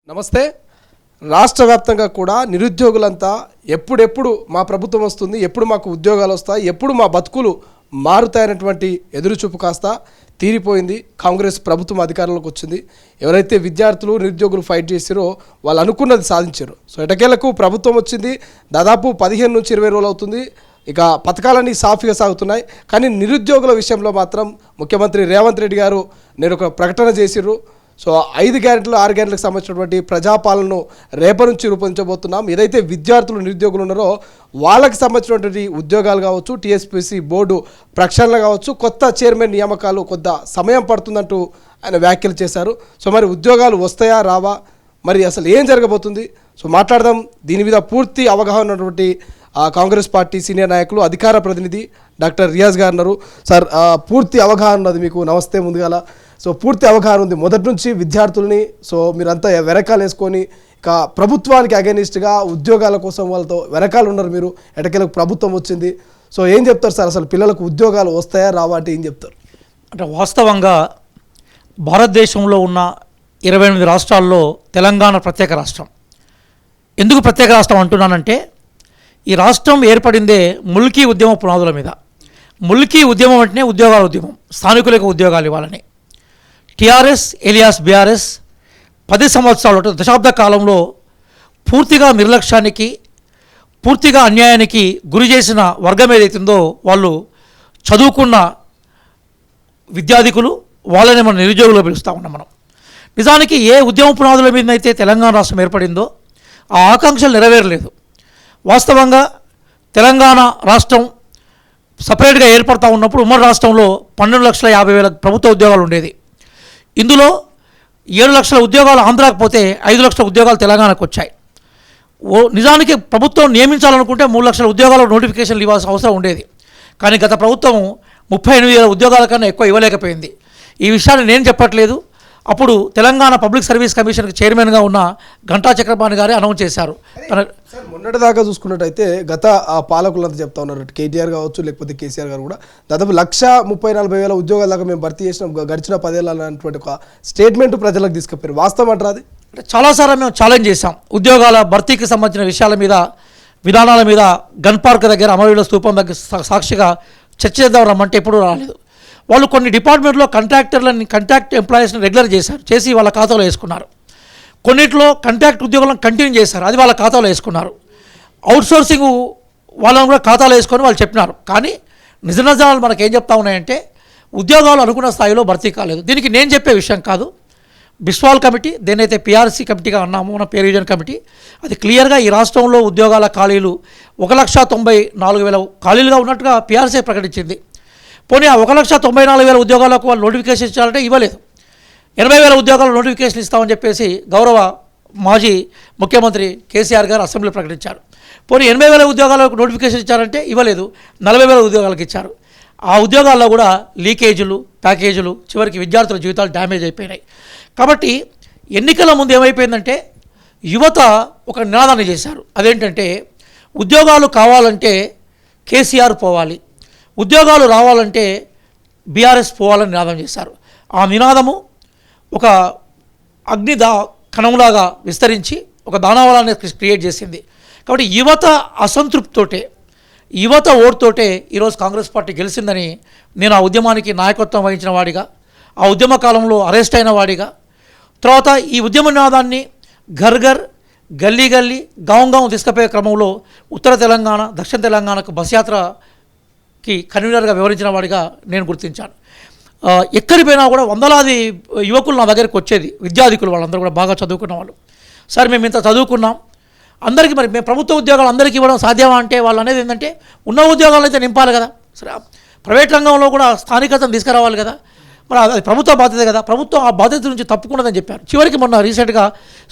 నమస్తే. రాష్ట్ర వ్యాప్తంగా కూడా నిరుద్యోగులంతా ఎప్పుడెప్పుడు మా ప్రభుత్వం వస్తుంది, ఎప్పుడు మాకు ఉద్యోగాలు వస్తాయి, ఎప్పుడు మా బతుకులు మారుతాయనేటువంటి ఎదురుచూపు కాస్త తీరిపోయింది. కాంగ్రెస్ ప్రభుత్వం అధికారంలోకి వచ్చింది. ఎవరైతే విద్యార్థులు నిరుద్యోగులు ఫైట్ చేసిరో వాళ్ళు అనుకున్నది సాధించారు. సో ఎటకేలకు ప్రభుత్వం వచ్చింది. దాదాపు 15 నుంచి 20 రోజులు అవుతుంది. ఇక పథకాలన్నీ సాఫీగా సాగుతున్నాయి. కానీ నిరుద్యోగుల విషయంలో మాత్రం ముఖ్యమంత్రి రేవంత్ రెడ్డి గారు నేను ఒక ప్రకటన చేసిర్రు. సో 5 గ్యారెంటీలు 6 గ్యారెంటీలకు సంబంధించినటువంటి ప్రజాపాలనను రేపటి నుంచి రూపొందించబోతున్నాం. ఏదైతే విద్యార్థులు నిరుద్యోగులు ఉన్నారో వాళ్ళకి సంబంధించినటువంటి ఉద్యోగాలు కావచ్చు, టీఎస్పీసీ బోర్డు ప్రక్షాళన కావచ్చు, కొత్త చైర్మన్ నియామకాలు కొంత సమయం పడుతుందంటూ ఆయన వ్యాఖ్యలు చేశారు. సో మరి ఉద్యోగాలు వస్తాయా రావా, మరి అసలు ఏం జరగబోతుంది, సో మాట్లాడదాం. దీని మీద పూర్తి అవగాహన ఉన్నటువంటి కాంగ్రెస్ పార్టీ సీనియర్ నాయకులు అధికార ప్రతినిధి డాక్టర్ రియాజ్ గారు ఉన్నారు. సార్, పూర్తి అవగాహన ఉన్నది మీకు. నమస్తే. ముందుగాల సో పూర్తి అవగాహన ఉంది మొదటి నుంచి విద్యార్థుల్ని. సో మీరంతా వెనకాల వేసుకొని ఇక ప్రభుత్వానికి అగెనిస్ట్గా ఉద్యోగాల కోసం వాళ్ళతో వెనకాల ఉన్నారు మీరు. ఎటకెలకు ప్రభుత్వం వచ్చింది. సో ఏం చెప్తారు సార్, అసలు పిల్లలకు ఉద్యోగాలు వస్తాయా రావా అంటే ఏం చెప్తారు? అంటే వాస్తవంగా భారతదేశంలో ఉన్న 28 రాష్ట్రాల్లో తెలంగాణ ప్రత్యేక రాష్ట్రం. ఎందుకు ప్రత్యేక రాష్ట్రం అంటున్నానంటే, ఈ రాష్ట్రం ఏర్పడిందే ముల్కీ ఉద్యమ పునాదుల మీద. ముల్కీ ఉద్యమం అంటేనే ఉద్యోగాల ఉద్యమం, స్థానికులకు ఉద్యోగాలు ఇవ్వాలని. టీఆర్ఎస్ ఎలియాస్ బీఆర్ఎస్ 10 సంవత్సరాలు, దశాబ్ద కాలంలో పూర్తిగా నిర్లక్ష్యానికి, పూర్తిగా అన్యాయానికి గురి చేసిన వర్గం ఏదైతుందో వాళ్ళు చదువుకున్న విద్యార్థికులు, వాళ్ళని మనం నిరుద్యోగులు పిలుస్తూ ఉన్నాం. మనం నిజానికి ఏ ఉద్యమ పునాదుల మీద అయితే తెలంగాణ రాష్ట్రం ఏర్పడిందో ఆ ఆకాంక్షలు నెరవేరలేదు. వాస్తవంగా తెలంగాణ రాష్ట్రం సపరేట్గా ఏర్పడతా ఉన్నప్పుడు ఉమ్మడి రాష్ట్రంలో 12,50,000 ప్రభుత్వ ఉద్యోగాలు ఉండేది. ఇందులో 7 లక్షల ఉద్యోగాలు ఆంధ్రాకు పోతే 5 లక్షల ఉద్యోగాలు తెలంగాణకు వచ్చాయి. నిజానికి ప్రభుత్వం నియమించాలనుకుంటే 3 లక్షల ఉద్యోగాల నోటిఫికేషన్లు ఇవ్వాల్సిన అవసరం ఉండేది. కానీ గత ప్రభుత్వం 38,000 ఉద్యోగాల కన్నా ఎక్కువ ఇవ్వలేకపోయింది. ఈ విషయాన్ని నేను చెప్పట్లేదు. అప్పుడు తెలంగాణ పబ్లిక్ సర్వీస్ కమిషన్కి చైర్మన్గా ఉన్న గంటా చక్రపాణి గారే అనౌన్స్ చేశారు. మొన్నటిదాకా చూసుకున్నట్టయితే గత పాలకులంతా చెప్తా ఉన్నారు, కేటీఆర్ కావచ్చు లేకపోతే కేసీఆర్ గారు కూడా దాదాపు 1,30,40,000 ఉద్యోగాల దాకా మేము భర్తీ చేసినాం గడిచిన 10 ఏళ్ళ అన్నటువంటి ఒక స్టేట్మెంట్ ప్రజలకు తీసుకుపోయారు. వాస్తవం అంటారు అది? అంటే చాలాసార్లు మేము ఛాలెంజ్ చేశాం. ఉద్యోగాల భర్తీకి సంబంధించిన విషయాల మీద, విధానాల మీద గన్ పార్క్ దగ్గర అమరవీరుల స్తూపం దగ్గర సాక్షిగా చర్చ చేద్దాం రమ్మంటే ఎప్పుడూ రాలేదు. వాళ్ళు కొన్ని డిపార్ట్మెంట్లో కాంట్రాక్ట్ ఎంప్లాయీస్ని రెగ్యులర్ చేసి వాళ్ళ ఖాతాలో వేసుకున్నారు. కొన్నిట్లో కాంట్రాక్ట్ ఉద్యోగులను కంటిన్యూ చేశారు, అది వాళ్ళ ఖాతాలో వేసుకున్నారు. అవుట్సోర్సింగ్ వాళ్ళని కూడా ఖాతాలో వేసుకొని వాళ్ళు చెప్పినారు. కానీ నిజాలు మనకు ఏం చెప్తా ఉన్నాయంటే ఉద్యోగాలు అనుకున్న స్థాయిలో భర్తీ కాలేదు. దీనికి నేను చెప్పే విషయం కాదు, బిస్వాల్ కమిటీ, దేనైతే పిఆర్సీ కమిటీగా అన్నామో మన పే రివిజన్ కమిటీ, అది క్లియర్గా ఈ రాష్ట్రంలో ఉద్యోగాల ఖాళీలు 1,94,000 ఖాళీలుగా ఉన్నట్టుగా పిఆర్సీ ప్రకటించింది. పోనీ ఆ 1,94,000 ఉద్యోగాలకు వాళ్ళు నోటిఫికేషన్ ఇచ్చారంటే ఇవ్వలేదు. 80,000 ఉద్యోగాలు నోటిఫికేషన్ ఇస్తామని చెప్పేసి గౌరవ మాజీ ముఖ్యమంత్రి కేసీఆర్ గారు అసెంబ్లీలో ప్రకటించారు. పోనీ 80,000 ఉద్యోగాలకు నోటిఫికేషన్ ఇచ్చారంటే ఇవ్వలేదు, 40,000 ఉద్యోగాలకు ఇచ్చారు. ఆ ఉద్యోగాల్లో కూడా లీకేజీలు, ప్యాకేజీలు, చివరికి విద్యార్థుల జీవితాలు డ్యామేజ్ అయిపోయినాయి. కాబట్టి ఎన్నికల ముందు ఏమైపోయిందంటే యువత ఒక నినాదాన్ని చేశారు. అదేంటంటే ఉద్యోగాలు కావాలంటే కేసీఆర్ పోవాలి, ఉద్యోగాలు రావాలంటే బీఆర్ఎస్ పోవాలని నినాదం చేశారు. ఆ నినాదము ఒక కణంలాగా విస్తరించి ఒక దానవాలాన్ని క్రియేట్ చేసింది. కాబట్టి యువత అసంతృప్తితోటే, యువత ఓటుతోటే ఈరోజు కాంగ్రెస్ పార్టీ గెలిచిందని నేను ఆ ఉద్యమానికి నాయకత్వం వహించిన వాడిగా, ఆ ఉద్యమ కాలంలో అరెస్ట్ అయిన వాడిగా, తర్వాత ఈ ఉద్యమ నినాదాన్ని ఘర్ ఘర్, గల్లీ గల్లీ, గాం గాం తీసుకుపోయే క్రమంలో ఉత్తర తెలంగాణ, దక్షిణ తెలంగాణకు బస్ యాత్రకి కన్వీనర్గా వివరించిన వాడిగా నేను గుర్తించాను. ఎక్కడికి పోయినా కూడా వందలాది యువకులు నా దగ్గరికి వచ్చేది, విద్యార్థికులు, వాళ్ళందరూ కూడా బాగా చదువుకున్న వాళ్ళు. సార్, మేము ఇంత చదువుకున్నాం, అందరికీ మరి మేము ప్రభుత్వ ఉద్యోగాలు అందరికీ ఇవ్వడం సాధ్యమా అంటే వాళ్ళు అనేది ఏంటంటే ఉన్న ఉద్యోగాలు అయితే నింపాలి కదా, సరే ప్రైవేట్ రంగంలో కూడా స్థానికతను తీసుకురావాలి కదా, మరి అది ప్రభుత్వ బాధ్యత కదా, ప్రభుత్వం ఆ బాధ్యత నుంచి తప్పుకున్నదని చెప్పారు. చివరికి మొన్న రీసెంట్గా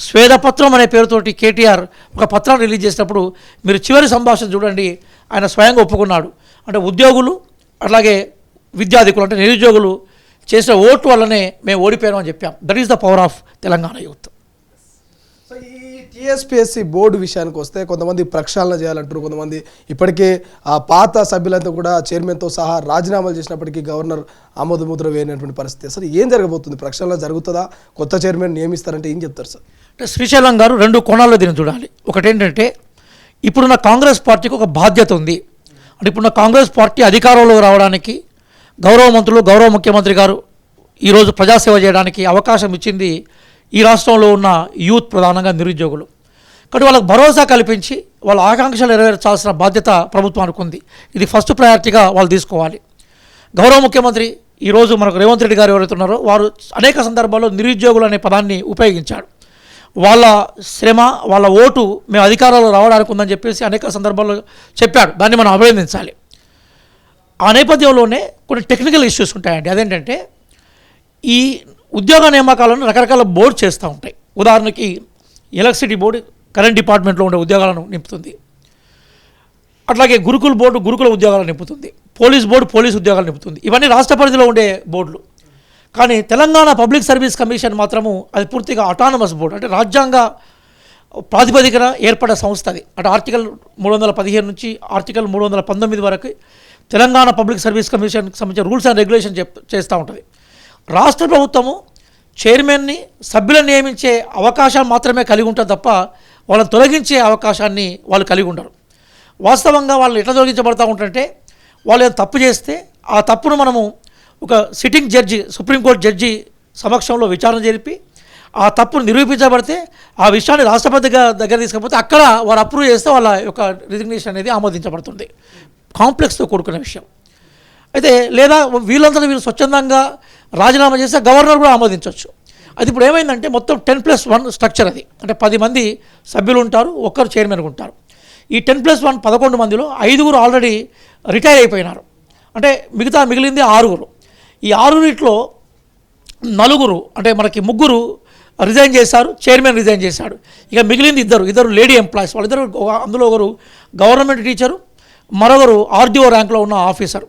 స్వేదపత్రం అనే పేరుతోటి కేటీఆర్ ఒక పత్రాన్ని రిలీజ్ చేసినప్పుడు మీరు చివరి సంభాషణ చూడండి, ఆయన స్వయంగా ఒప్పుకున్నాడు. అంటే ఉద్యోగులు అట్లాగే విద్యార్థికులు అంటే నిరుద్యోగులు చేసిన ఓటు వల్లనే మేము ఓడిపోయాం అని చెప్పాం. That is the power of Telangana youth. So ఈ టీఎస్పీఎస్సీ బోర్డు విషయానికి వస్తే కొంతమంది ప్రక్షాళన చేయాలంటారు, కొంతమంది ఇప్పటికే ఆ పాత సభ్యులంతా కూడా చైర్మన్తో సహా రాజీనామాలు చేసినప్పటికీ గవర్నర్ ఆమోదముద్ర వేయనటువంటి పరిస్థితి. అసలు ఏం జరగబోతుంది? ప్రక్షాళన జరుగుతుందా? కొత్త చైర్మన్ నియమిస్తారంటే ఏం చెప్తారు సార్? అంటే శ్రీశైలం గారు రెండు కోణాల్లో దీన్ని చూడాలి. ఒకటేంటంటే ఇప్పుడున్న కాంగ్రెస్ పార్టీకి ఒక బాధ్యత ఉంది. అంటే ఇప్పుడున్న కాంగ్రెస్ పార్టీ అధికారంలో రావడానికి గౌరవ మంత్రులు, గౌరవ ముఖ్యమంత్రి గారు ఈరోజు ప్రజాసేవ చేయడానికి అవకాశం ఇచ్చింది ఈ రాష్ట్రంలో ఉన్న యూత్, ప్రధానంగా నిరుద్యోగులు. కాబట్టి వాళ్ళకు భరోసా కల్పించి వాళ్ళ ఆకాంక్షలు నెరవేర్చాల్సిన బాధ్యత ప్రభుత్వానికి ఉంది. ఇది ఫస్ట్ ప్రయారిటీగా వాళ్ళు తీసుకోవాలి. గౌరవ ముఖ్యమంత్రి ఈరోజు మనకు రేవంత్ రెడ్డి గారు ఎవరైతే ఉన్నారో వారు అనేక సందర్భాల్లో నిరుద్యోగులు అనే పదాన్ని ఉపయోగించాడు. వాళ్ళ శ్రమ, వాళ్ళ ఓటు మేము అధికారంలో రావడానికి ఉందని చెప్పేసి అనేక సందర్భాల్లో చెప్పాడు. దాన్ని మనం అభినందించాలి. ఆ నేపథ్యంలోనే కొన్ని టెక్నికల్ ఇష్యూస్ ఉంటాయండి. అదేంటంటే ఈ ఉద్యోగ నియామకాలను రకరకాల బోర్డు చేస్తూ ఉంటాయి. ఉదాహరణకి ఎలక్ట్రిసిటీ బోర్డు కరెంట్ డిపార్ట్మెంట్లో ఉండే ఉద్యోగాలను నింపుతుంది. అట్లాగే గురుకుల బోర్డు గురుకుల ఉద్యోగాలను నింపుతుంది. పోలీస్ బోర్డు పోలీస్ ఉద్యోగాలు నింపుతుంది. ఇవన్నీ రాష్ట్ర పరిధిలో ఉండే బోర్డులు. కానీ తెలంగాణ పబ్లిక్ సర్వీస్ కమిషన్ మాత్రము అది పూర్తిగా అటానమస్ బోర్డు, అంటే రాజ్యాంగ ప్రాతిపదికన ఏర్పడే సంస్థ అది. అంటే ఆర్టికల్ 315 నుంచి ఆర్టికల్ 319 వరకు తెలంగాణ పబ్లిక్ సర్వీస్ కమిషన్కి సంబంధించిన రూల్స్ అండ్ రెగ్యులేషన్ చేస్తూ ఉంటుంది. రాష్ట్ర ప్రభుత్వము చైర్మన్ని, సభ్యులను నియమించే అవకాశాలు మాత్రమే కలిగి ఉంటుంది తప్ప వాళ్ళని తొలగించే అవకాశాన్ని వాళ్ళు కలిగి ఉండరు. వాస్తవంగా వాళ్ళు ఎట్లా తొలగించబడతా ఉంటుంటే వాళ్ళు ఏదైనా తప్పు చేస్తే ఆ తప్పును మనము ఒక సిట్టింగ్ జడ్జి, సుప్రీంకోర్టు జడ్జి సమక్షంలో విచారణ జరిపి ఆ తప్పును నిరూపించబడితే ఆ విషయాన్ని రాష్ట్రపతి దగ్గర తీసుకపోతే అక్కడ వారు అప్రూవ్ చేస్తే వాళ్ళ యొక్క రిజిగ్నేషన్ అనేది ఆమోదించబడుతుంది. కాంప్లెక్స్తో కూడుకున్న విషయం అయితే. లేదా వీళ్ళంతా వీళ్ళు స్వచ్ఛందంగా రాజీనామా చేస్తే గవర్నర్ కూడా ఆమోదించవచ్చు. అది ఇప్పుడు ఏమైందంటే మొత్తం 10+1 స్ట్రక్చర్ అది. అంటే 10 మంది సభ్యులు ఉంటారు, ఒక్కరు చైర్మన్గా ఉంటారు. ఈ 10+1 11 మందిలో 5 ఆల్రెడీ రిటైర్ అయిపోయినారు. అంటే మిగిలింది 6. ఈ 6 4 అంటే మనకి 3 రిజైన్ చేశారు, చైర్మన్ రిజైన్ చేశాడు. ఇక మిగిలింది ఇద్దరు లేడీ ఎంప్లాయీస్. వాళ్ళిద్దరు, అందులో ఒకరు గవర్నమెంట్ టీచరు, మరొకరు ఆర్డీఓ ర్యాంక్లో ఉన్న ఆఫీసర్.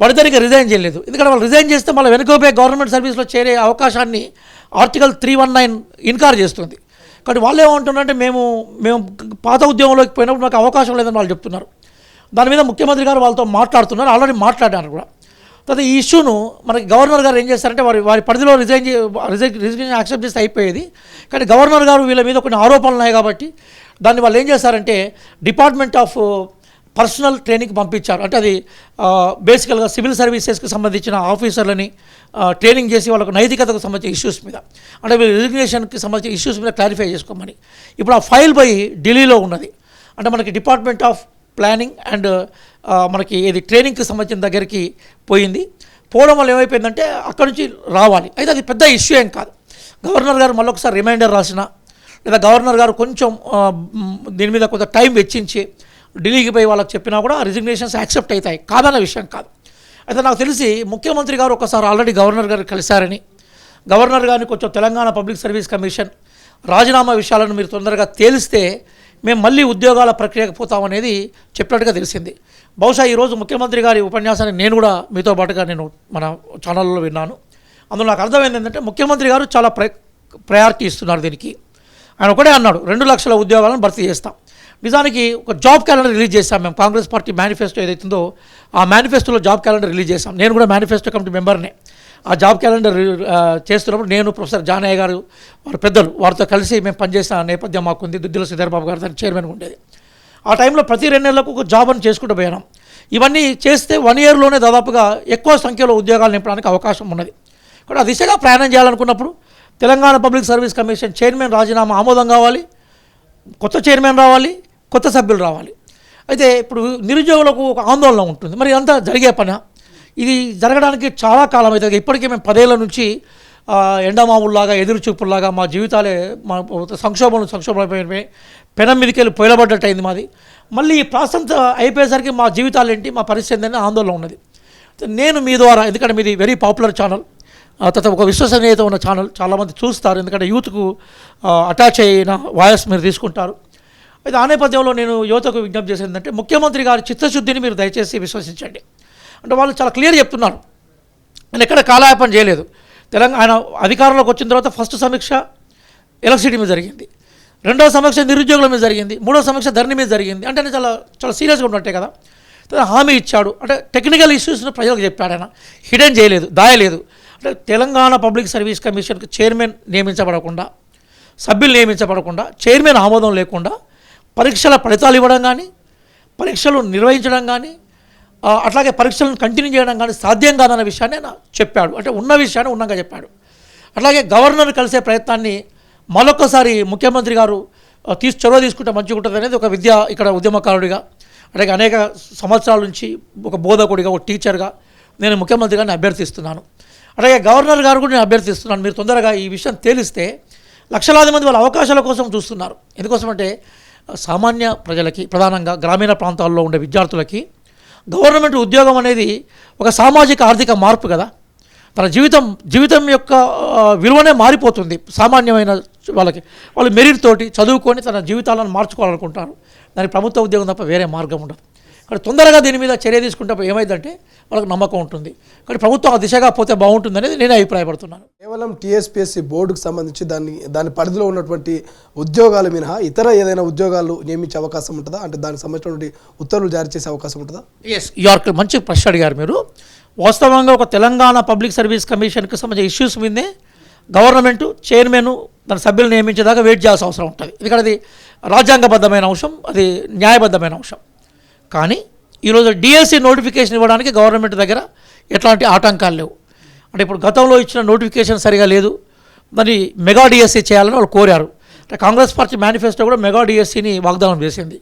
వాళ్ళిద్దరికి రిజైన్ చేయలేదు. ఎందుకంటే వాళ్ళు రిజైన్ చేస్తే మళ్ళీ వెనుకపోయి గవర్నమెంట్ సర్వీస్లో చేరే అవకాశాన్ని ఆర్టికల్ 319 ఇన్కార్ చేస్తుంది. కాబట్టి వాళ్ళు ఏమంటున్నారంటే మేము పాత ఉద్యోగంలోకి పోయినప్పుడు మాకు అవకాశం లేదని వాళ్ళు చెప్తున్నారు. దాని మీద ముఖ్యమంత్రి గారు వాళ్ళతో మాట్లాడుతున్నారు, ఆల్రెడీ మాట్లాడారు కూడా. తర్వాత ఈ ఇష్యూను మనకి గవర్నర్ గారు ఏం చేస్తారంటే వారి పరిధిలో రిజిగ్నేషన్ యాక్సెప్ట్ చేస్తే అయిపోయేది. కానీ గవర్నర్ గారు వీళ్ళ మీద కొన్ని ఆరోపణలు ఉన్నాయి కాబట్టి దాన్ని వాళ్ళు ఏం చేస్తారంటే డిపార్ట్మెంట్ ఆఫ్ పర్సనల్ ట్రైనింగ్కి పంపించారు. అంటే అది బేసికల్గా సివిల్ సర్వీసెస్కి సంబంధించిన ఆఫీసర్లని ట్రైనింగ్ చేసి వాళ్ళకు నైతికతకు సంబంధించిన ఇష్యూస్ మీద, అంటే వీళ్ళు రిజిగ్నేషన్కి సంబంధించిన ఇష్యూస్ మీద క్లారిఫై చేసుకోమని. ఇప్పుడు ఆ ఫైల్ పోయి ఢిల్లీలో ఉన్నది. అంటే మనకి డిపార్ట్మెంట్ ఆఫ్ ప్లానింగ్ అండ్ మనకి ఇది ట్రైనింగ్కి సంబంధించిన దగ్గరికి పోయింది. పోవడం వల్ల ఏమైపోయిందంటే అక్కడి నుంచి రావాలి. అయితే అది పెద్ద ఇష్యూ ఏం కాదు. గవర్నర్ గారు మళ్ళొకసారి రిమైండర్ రాసిన, లేదా గవర్నర్ గారు కొంచెం దీని మీద కొంత టైం వెచ్చించి ఢిల్లీకి పోయి వాళ్ళకి చెప్పినా కూడా రిజిగ్నేషన్స్ యాక్సెప్ట్ అవుతాయి, కాదన్న విషయం కాదు. అయితే నాకు తెలిసి ముఖ్యమంత్రి గారు ఒకసారి ఆల్రెడీ గవర్నర్ గారు కలిశారని, గవర్నర్ గారిని కొంచెం తెలంగాణ పబ్లిక్ సర్వీస్ కమిషన్ రాజీనామా విషయాలను మీరు తొందరగా తేలిస్తే మేము మళ్ళీ ఉద్యోగాల ప్రక్రియకు పోతామనేది చెప్పినట్టుగా తెలిసింది. బహుశా ఈరోజు ముఖ్యమంత్రి గారి ఉపన్యాసాన్ని నేను కూడా మీతో పాటుగా మన ఛానల్లో విన్నాను. అందులో నాకు అర్థమైంది ఏంటంటే ముఖ్యమంత్రి గారు చాలా ప్రయారిటీ ఇస్తున్నారు దీనికి. ఆయన ఒకటే అన్నాడు, 2 లక్షల ఉద్యోగాలను భర్తీ చేస్తాం. నిజానికి ఒక జాబ్ క్యాలెండర్ రిలీజ్ చేస్తాం మేము. కాంగ్రెస్ పార్టీ మేనిఫెస్టో ఏదైతుందో ఆ మేనిఫెస్టోలో జాబ్ క్యాలెండర్ రిలీజ్ చేస్తాం. నేను కూడా మేనిఫెస్టో కమిటీ మెంబర్నే. ఆ జాబ్ క్యాలెండర్ చేస్తున్నప్పుడు నేను, ప్రొఫెసర్ జానయ్య గారు, వారి పెద్దలు, వారితో కలిసి మేము పనిచేసిన నేపథ్యం మాకుంది. దుద్దిల శ్రీధర్బాబు గారు దానికి చైర్మన్గా ఉండేది. ఆ టైంలో ప్రతి 2 నెలలకు ఒక జాబ్ అని చేసుకుంటూ పోయినాం. ఇవన్నీ చేస్తే 1 ఇయర్లోనే దాదాపుగా ఎక్కువ సంఖ్యలో ఉద్యోగాలు నింపడానికి అవకాశం ఉన్నది. కాబట్టి ఆ దిశగా ప్రయాణం చేయాలనుకున్నప్పుడు Telangana public service commission chairman రాజీనామా ఆమోదం కావాలి, కొత్త చైర్మన్ రావాలి, కొత్త సభ్యులు రావాలి. అయితే ఇప్పుడు నిరుద్యోగులకు ఒక ఆందోళన ఉంటుంది. మరి అంతా జరిగే పని ఇది జరగడానికి చాలా కాలం అవుతుంది. ఇప్పటికే మేము 10 ఏళ్ల నుంచి ఎండమావుల్లాగా, ఎదురు చూపుల్లాగా మా జీవితాలే మా సంక్షోభం పెనం మీదకి వెళ్ళి పొయలబడ్డట్టు అయింది మాది. మళ్ళీ ఈ ప్రాసంత అయిపోయేసరికి మా జీవితాలు ఏంటి, మా పరిస్థితి ఏంటని ఆందోళన ఉన్నది. నేను మీ ద్వారా, ఎందుకంటే మీది వెరీ పాపులర్ ఛానల్, తర్వాత ఒక విశ్వసనీయత ఉన్న ఛానల్, చాలామంది చూస్తారు, ఎందుకంటే యూత్కు అటాచ్ అయిన వాయిస్ మీరు తీసుకుంటారు. అయితే ఆ నేపథ్యంలో నేను యువతకు విజ్ఞప్తి చేసేది ఏంటంటే ముఖ్యమంత్రి గారి చిత్తశుద్ధిని మీరు దయచేసి విశ్వసించండి. అంటే వాళ్ళు చాలా క్లియర్ చెప్తున్నారు, నేను ఎక్కడ కాలయాపన చేయలేదు. తెలంగాణ అధికారంలోకి వచ్చిన తర్వాత ఫస్ట్ సమీక్ష ఎలక్ట్రిసిటీ మీద జరిగింది, 2వ సమీక్ష నిరుద్యోగుల మీద జరిగింది, 3వ సమీక్ష ధరణి మీద జరిగింది. అంటే చాలా సీరియస్గా ఉన్నట్టే కదా. హామీ ఇచ్చాడు, అంటే టెక్నికల్ ఇష్యూస్ను ప్రజలకు చెప్పాడు. ఆయన హిడెన్ చేయలేదు, దాయలేదు. అంటే తెలంగాణ పబ్లిక్ సర్వీస్ కమిషన్కి చైర్మన్ నియమించబడకుండా సభ్యులు నియమించబడకుండా, చైర్మన్ ఆమోదం లేకుండా పరీక్షల ఫలితాలు ఇవ్వడం కానీ, పరీక్షలు నిర్వహించడం కానీ, అట్లాగే పరీక్షలను కంటిన్యూ చేయడం కానీ సాధ్యం కాదన్న విషయాన్ని ఆయన చెప్పాడు. అంటే ఉన్న విషయాన్ని ఉన్నంగా చెప్పాడు. అట్లాగే గవర్నర్ కలిసే ప్రయత్నాన్ని మరొకసారి ముఖ్యమంత్రి గారు చొరవ తీసుకుంటే మంచిగా ఉంటుంది అనేది ఒక ఇక్కడ ఉద్యమకారుడిగా, అలాగే అనేక సంవత్సరాల నుంచి ఒక బోధకుడిగా, ఒక టీచర్గా నేను ముఖ్యమంత్రి గారిని అభ్యర్థిస్తున్నాను. అలాగే గవర్నర్ గారు కూడా నేను అభ్యర్థిస్తున్నాను, మీరు తొందరగా ఈ విషయం తేలిస్తే లక్షలాది మంది వాళ్ళ అవకాశాల కోసం చూస్తున్నారు. ఎందుకోసమంటే సామాన్య ప్రజలకి, ప్రధానంగా గ్రామీణ ప్రాంతాల్లో ఉండే విద్యార్థులకి గవర్నమెంట్ ఉద్యోగం అనేది ఒక సామాజిక ఆర్థిక మార్పు కదా. తన జీవితం యొక్క విలువనే మారిపోతుంది. సామాన్యమైన వాళ్ళు మెరిట్ తోటి చదువుకొని తన జీవితాలను మార్చుకోవాలనుకుంటారు. దానికి ప్రభుత్వ ఉద్యోగం తప్ప వేరే మార్గం ఉండదు. కానీ తొందరగా దీని మీద చర్య తీసుకుంటే ఏమైందంటే వాళ్ళకి నమ్మకం ఉంటుంది. కానీ ప్రభుత్వం ఆ దిశగా పోతే బాగుంటుంది అనేది నేను అభిప్రాయపడుతున్నాను. కేవలం టీఎస్పీఎస్సీ బోర్డుకు సంబంధించి దాని పరిధిలో ఉన్నటువంటి ఉద్యోగాలు మినహా ఇతర ఏదైనా ఉద్యోగాలు నియమించే అవకాశం ఉంటుందా? అంటే దానికి సంబంధించినటువంటి ఉత్తర్వులు జారీ చేసే అవకాశం ఉంటుందా? ఎస్, యూఆర్ మంచి ప్రశ్న అడిగారు మీరు. వాస్తవంగా ఒక తెలంగాణ పబ్లిక్ సర్వీస్ కమిషన్కి సంబంధించిన ఇష్యూస్ మీదే గవర్నమెంట్ చైర్మన్ దాని సభ్యులు నియమించేదాకా వెయిట్ చేయాల్సిన అవసరం ఉంటుంది. ఎందుకంటే అది రాజ్యాంగబద్ధమైన అంశం, అది న్యాయబద్ధమైన అంశం. కానీ ఈరోజు డిఎస్సి నోటిఫికేషన్ ఇవ్వడానికి గవర్నమెంట్ దగ్గర ఎట్లాంటి ఆటంకాలు లేవు. అంటే ఇప్పుడు గతంలో ఇచ్చిన నోటిఫికేషన్ సరిగా లేదు, దాన్ని మెగా డిఎస్సి చేయాలని వాళ్ళు కోరారు. అంటే కాంగ్రెస్ పార్టీ మేనిఫెస్టో కూడా మెగా డిఎస్సిని వాగ్దానం చేసింది.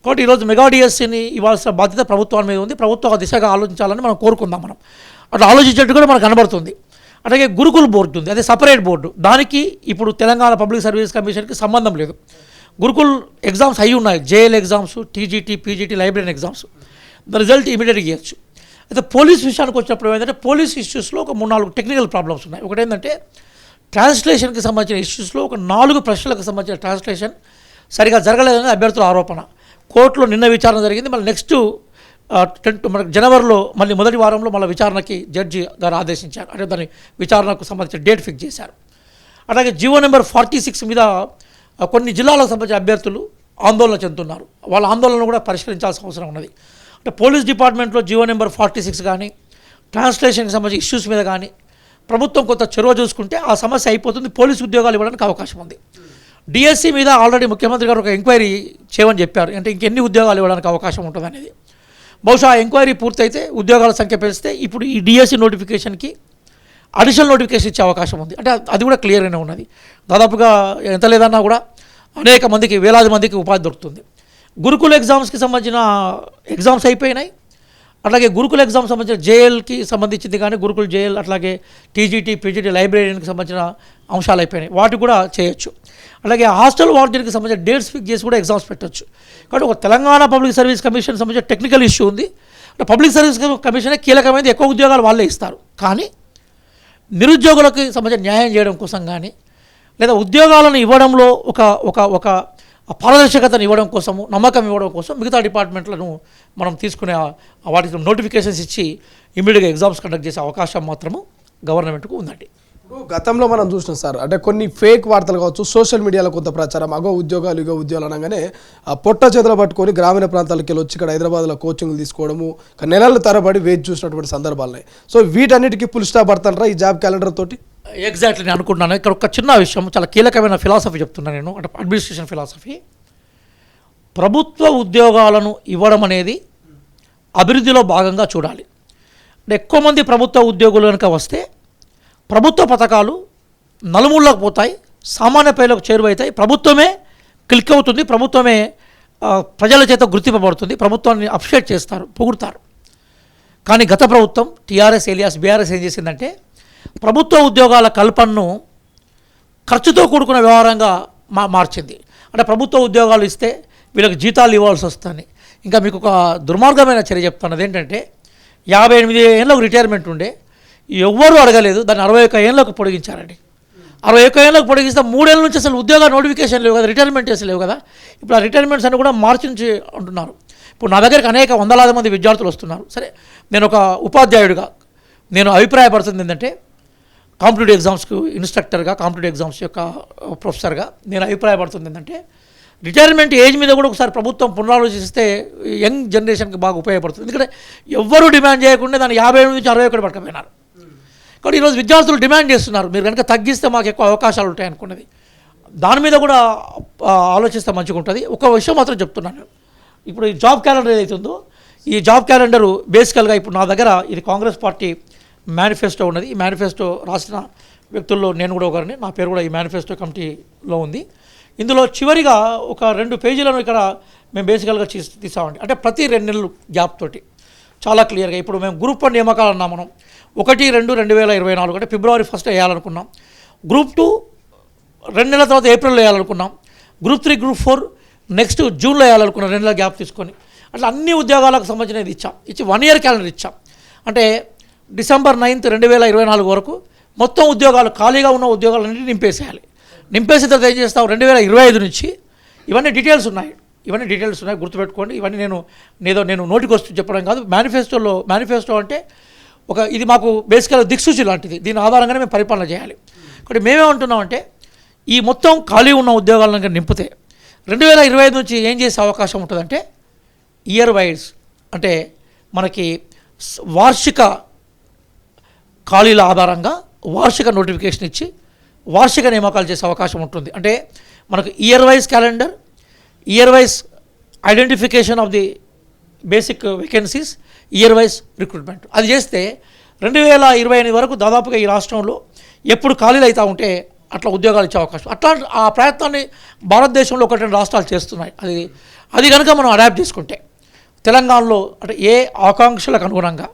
కాబట్టి ఈరోజు మెగా డిఎస్సిని ఇవ్వాల్సిన బాధ్యత ప్రభుత్వం మీద ఉంది. ప్రభుత్వం ఆ దిశగా ఆలోచించాలని మనం కోరుకుందాం. అట్లా ఆలోచించేట్టు కూడా మనకు కనబడుతుంది. అలాగే గురుకుల్ బోర్డు ఉంది, అదే సపరేట్ బోర్డు. దానికి ఇప్పుడు తెలంగాణ పబ్లిక్ సర్వీస్ కమిషన్కి సంబంధం లేదు. గురుకుల్ ఎగ్జామ్స్ అయి ఉన్నాయి, JL exams, TGT, PGT, library exams. The result ఇమీడియట్గా ఇవ్వచ్చు. అయితే పోలీస్ విషయానికి వచ్చినప్పుడు ఏంటంటే పోలీస్ ఇష్యూస్లో ఒక 3-4 టెక్నికల్ ప్రాబ్లమ్స్ ఉన్నాయి. ఒకటి ఏంటంటే ట్రాన్స్లేషన్కి సంబంధించిన ఇష్యూస్లో ఒక 4 ప్రశ్నలకు సంబంధించిన ట్రాన్స్లేషన్ సరిగా జరగలేదని అభ్యర్థుల ఆరోపణ. కోర్టులో నిన్న విచారణ జరిగింది. మళ్ళీ నెక్స్ట్ మనకు జనవరిలో మళ్ళీ మొదటి వారంలో మళ్ళీ విచారణకి జడ్జి గారు ఆదేశించారు. అంటే దాని విచారణకు సంబంధించిన డేట్ ఫిక్స్ చేశారు. అలాగే జీవో నెంబర్ 46 మీద కొన్ని జిల్లాలకు సంబంధించిన అభ్యర్థులు ఆందోళన చెందుతున్నారు. వాళ్ళ ఆందోళనను కూడా పరిష్కరించాల్సిన అవసరం ఉన్నది. అంటే పోలీస్ డిపార్ట్మెంట్లో జీవో నెంబర్ 46 కానీ ట్రాన్స్లేషన్కి సంబంధించిన ఇష్యూస్ మీద కానీ ప్రభుత్వం కొంత చొరవ చూసుకుంటే ఆ సమస్య అయిపోతుంది, పోలీసు ఉద్యోగాలు ఇవ్వడానికి అవకాశం ఉంది. డిఎస్సి మీద ఆల్రెడీ ముఖ్యమంత్రి గారు ఒక ఎంక్వైరీ చేయమని చెప్పారు. అంటే ఇంకెన్ని ఉద్యోగాలు ఇవ్వడానికి అవకాశం ఉంటుంది అనేది. బహుశా ఆ ఎంక్వైరీ పూర్తయితే ఉద్యోగాల సంఖ్య పెంచితే ఇప్పుడు ఈ డిఎస్సి నోటిఫికేషన్కి అడిషనల్ నోటిఫికేషన్ ఇచ్చే అవకాశం ఉంది. అంటే అది కూడా క్లియర్గానే ఉన్నది. దాదాపుగా ఎంత లేదన్నా కూడా అనేక మందికి, వేలాది మందికి ఉపాధి దొరుకుతుంది. గురుకుల ఎగ్జామ్స్కి సంబంధించిన ఎగ్జామ్స్ అయిపోయినాయి. అట్లాగే గురుకుల ఎగ్జామ్స్ సంబంధించిన జేఎల్కి సంబంధించింది కానీ గురుకుల జేఎల్, అట్లాగే టీజీటీ, పీజీటీ, లైబ్రరీకి సంబంధించిన అంశాలు అయిపోయినాయి. వాటి కూడా చేయొచ్చు. అలాగే హాస్టల్ వార్డెన్కి సంబంధించిన డేట్స్ ఫిక్స్ చేసి కూడా ఎగ్జామ్స్ పెట్టవచ్చు. కాబట్టి ఒక తెలంగాణ పబ్లిక్ సర్వీస్ కమిషన్ సంబంధించిన టెక్నికల్ ఇష్యూ ఉంది. అంటే పబ్లిక్ సర్వీస్ కమిషనే కీలకమైనది, ఎక్కువ ఉద్యోగాలు వాళ్ళే ఇస్తారు. కానీ నిరుద్యోగులకు సంబంధించిన న్యాయం చేయడం కోసం కానీ లేదా ఉద్యోగాలను ఇవ్వడంలో ఒక పారదర్శకతను ఇవ్వడం కోసము, నమ్మకం ఇవ్వడం కోసం మిగతా డిపార్ట్మెంట్లను మనం తీసుకునే వాటికి నోటిఫికేషన్స్ ఇచ్చి ఇమీడియట్గా ఎగ్జామ్స్ కండక్ట్ చేసే అవకాశం మాత్రము గవర్నమెంట్కు ఉందండి. గతంలో మనం చూసినాం సార్, అంటే కొన్ని ఫేక్ వార్తలు కావచ్చు, సోషల్ మీడియాలో కొంత ప్రచారం, ఇగో ఉద్యోగాలు అనగానే పొట్ట చేతులు పట్టుకొని గ్రామీణ ప్రాంతాలకు వెళ్ళి వచ్చి ఇక్కడ హైదరాబాద్లో కోచింగ్లు తీసుకోవడము, నెలల తరబడి వేచి చూసినటువంటి సందర్భాలు. సో వీటన్నిటికీ ఫుల్ స్టాప్ పడతారా ఈ జాబ్ క్యాలెండర్ తోటి? ఎగ్జాక్ట్లీ నేను అనుకుంటున్నాను. ఇక్కడ ఒక చిన్న విషయం, చాలా కీలకమైన ఫిలాసఫీ చెప్తున్నాను నేను, అంటే అడ్మినిస్ట్రేషన్ ఫిలాసఫీ. ప్రభుత్వ ఉద్యోగాలను ఇవ్వడం అనేది అభివృద్ధిలో భాగంగా చూడాలి. అంటే ఎక్కువ మంది ప్రభుత్వ ఉద్యోగులు కనుక వస్తే ప్రభుత్వ పథకాలు నలుమూలలకు పోతాయి, సామాన్య ప్రజలకు చేరువవుతాయి, ప్రభుత్వమే క్లిక్ అవుతుంది, ప్రభుత్వమే ప్రజల చేత గుర్తింపబడుతుంది, ప్రభుత్వాన్ని అప్రిషియేట్ చేస్తారు, పొగుడుతారు. కానీ గత ప్రభుత్వం టీఆర్ఎస్ ఏలియాస్ బీఆర్ఎస్ ఏం చేసిందంటే ప్రభుత్వ ఉద్యోగాల కల్పనను ఖర్చుతో కూడుకున్న వ్యవహారంగా మార్చింది. అంటే ప్రభుత్వ ఉద్యోగాలు ఇస్తే వీళ్ళకి జీతాలు ఇవ్వాల్సి వస్తుంది. ఇంకా మీకు ఒక దుర్మార్గమైన చర్య చెప్తాను. అదేంటంటే 58 ఏళ్ళకు రిటైర్మెంట్ ఉండే, ఎవ్వరూ అడగలేదు, దాన్ని 61 ఏళ్ళకు పొడిగించారండి. 61 ఏళ్ళకు పొడిగిస్తే 3 ఏళ్ళ నుంచి అసలు ఉద్యోగ నోటిఫికేషన్ లేవు కదా, రిటైర్మెంట్ చేసి లేవు కదా. ఇప్పుడు ఆ రిటైర్మెంట్స్ అని కూడా మార్చి నుంచి అంటున్నారు. ఇప్పుడు నా దగ్గరికి అనేక వందలాది మంది విద్యార్థులు వస్తున్నారు. సరే, నేను ఒక ఉపాధ్యాయుడిగా నేను అభిప్రాయపడుతుంది ఏంటంటే, కాంపిటేటివ్ ఎగ్జామ్స్కు ఇన్స్ట్రక్టర్గా, కాంపిటేటివ్ ఎగ్జామ్స్ యొక్క ప్రొఫెసర్గా నేను అభిప్రాయపడుతుంది ఏంటంటే, రిటైర్మెంట్ ఏజ్ మీద కూడా ఒకసారి ప్రభుత్వం పునరాలోచిస్తే యంగ్ జనరేషన్కి బాగా ఉపయోగపడుతుంది. ఎందుకంటే ఎవ్వరూ డిమాండ్ చేయకుండా దాన్ని 58 నుంచి 61 పట్టుకుపోయినారు. కాబట్టి ఈరోజు విద్యార్థులు డిమాండ్ చేస్తున్నారు, మీరు కనుక తగ్గిస్తే మాకు ఎక్కువ అవకాశాలు ఉంటాయి అనుకున్నది. దాని మీద కూడా ఆలోచిస్తే మంచిగా ఉంటుంది. ఒక విషయం మాత్రం చెప్తున్నాను, ఇప్పుడు ఈ జాబ్ క్యాలెండర్ ఏదైతుందో ఈ జాబ్ క్యాలెండరు బేసికల్గా ఇప్పుడు నా దగ్గర ఇది కాంగ్రెస్ పార్టీ మేనిఫెస్టో ఉన్నది. ఈ మేనిఫెస్టో రాసిన వ్యక్తుల్లో నేను కూడా ఒకరిని, నా పేరు కూడా ఈ మేనిఫెస్టో కమిటీలో ఉంది. ఇందులో చివరిగా ఒక 2 పేజీలను ఇక్కడ మేము బేసికల్గా తీసామండి. అంటే ప్రతి 2 నెలలు గ్యాప్ తోటి చాలా క్లియర్గా ఇప్పుడు మేము గ్రూప్ 1 నియామకాలు అన్నాం. మనం 1/2/2024 అంటే ఫిబ్రవరి 1 వేయాలనుకున్నాం. గ్రూప్ 2 2 నెలల తర్వాత ఏప్రిల్లో వేయాలనుకున్నాం. గ్రూప్ 3 గ్రూప్ 4 నెక్స్ట్ జూన్లో వేయాలనుకున్నాం, 2 నెలల గ్యాప్ తీసుకొని. అట్లా అన్ని ఉద్యోగాలకు సంబంధించినది ఇచ్చి 1 ఇయర్ క్యాలెండర్ ఇచ్చాం. అంటే డిసెంబర్ 9, 2024 వరకు మొత్తం ఉద్యోగాలు ఖాళీగా ఉన్న ఉద్యోగాలన్నింటినీ నింపేసిన తర్వాత ఏం చేస్తాం, 2025 నుంచి ఇవన్నీ డీటెయిల్స్ ఉన్నాయి, గుర్తుపెట్టుకోండి. ఇవన్నీ నేను నోటికి వస్తూ చెప్పడం కాదు. మేనిఫెస్టో అంటే ఇది మాకు బేసికల్గా దిక్సూచి లాంటిది. దీని ఆధారంగానే మేము పరిపాలన చేయాలి. కాబట్టి మేమేమంటున్నామంటే ఈ మొత్తం ఖాళీ ఉన్న ఉద్యోగాలను నింపితే 2025 నుంచి ఏం చేసే అవకాశం ఉంటుందంటే ఇయర్ వైజ్ అంటే మనకి వార్షిక ఖాళీల ఆధారంగా వార్షిక నోటిఫికేషన్ ఇచ్చి వార్షిక నియామకాలు చేసే అవకాశం ఉంటుంది. అంటే మనకు year wise calendar, year wise identification of the basic vacancies, year wise recruitment. అది చేస్తే 2028 వరకు దాదాపుగా ఈ రాష్ట్రంలో ఎప్పుడు ఖాళీలు అవుతూ ఉంటే అట్లా ఉద్యోగాలు ఇచ్చే అవకాశం. అట్లా ఆ ప్రయత్నాన్ని భారతదేశంలో 1-2 రాష్ట్రాలు చేస్తున్నాయి. అది కనుక మనం అడాప్ట్ చేసుకుంటే తెలంగాణలో అంటే ఏ ఆకాంక్షలకు అనుగుణంగా,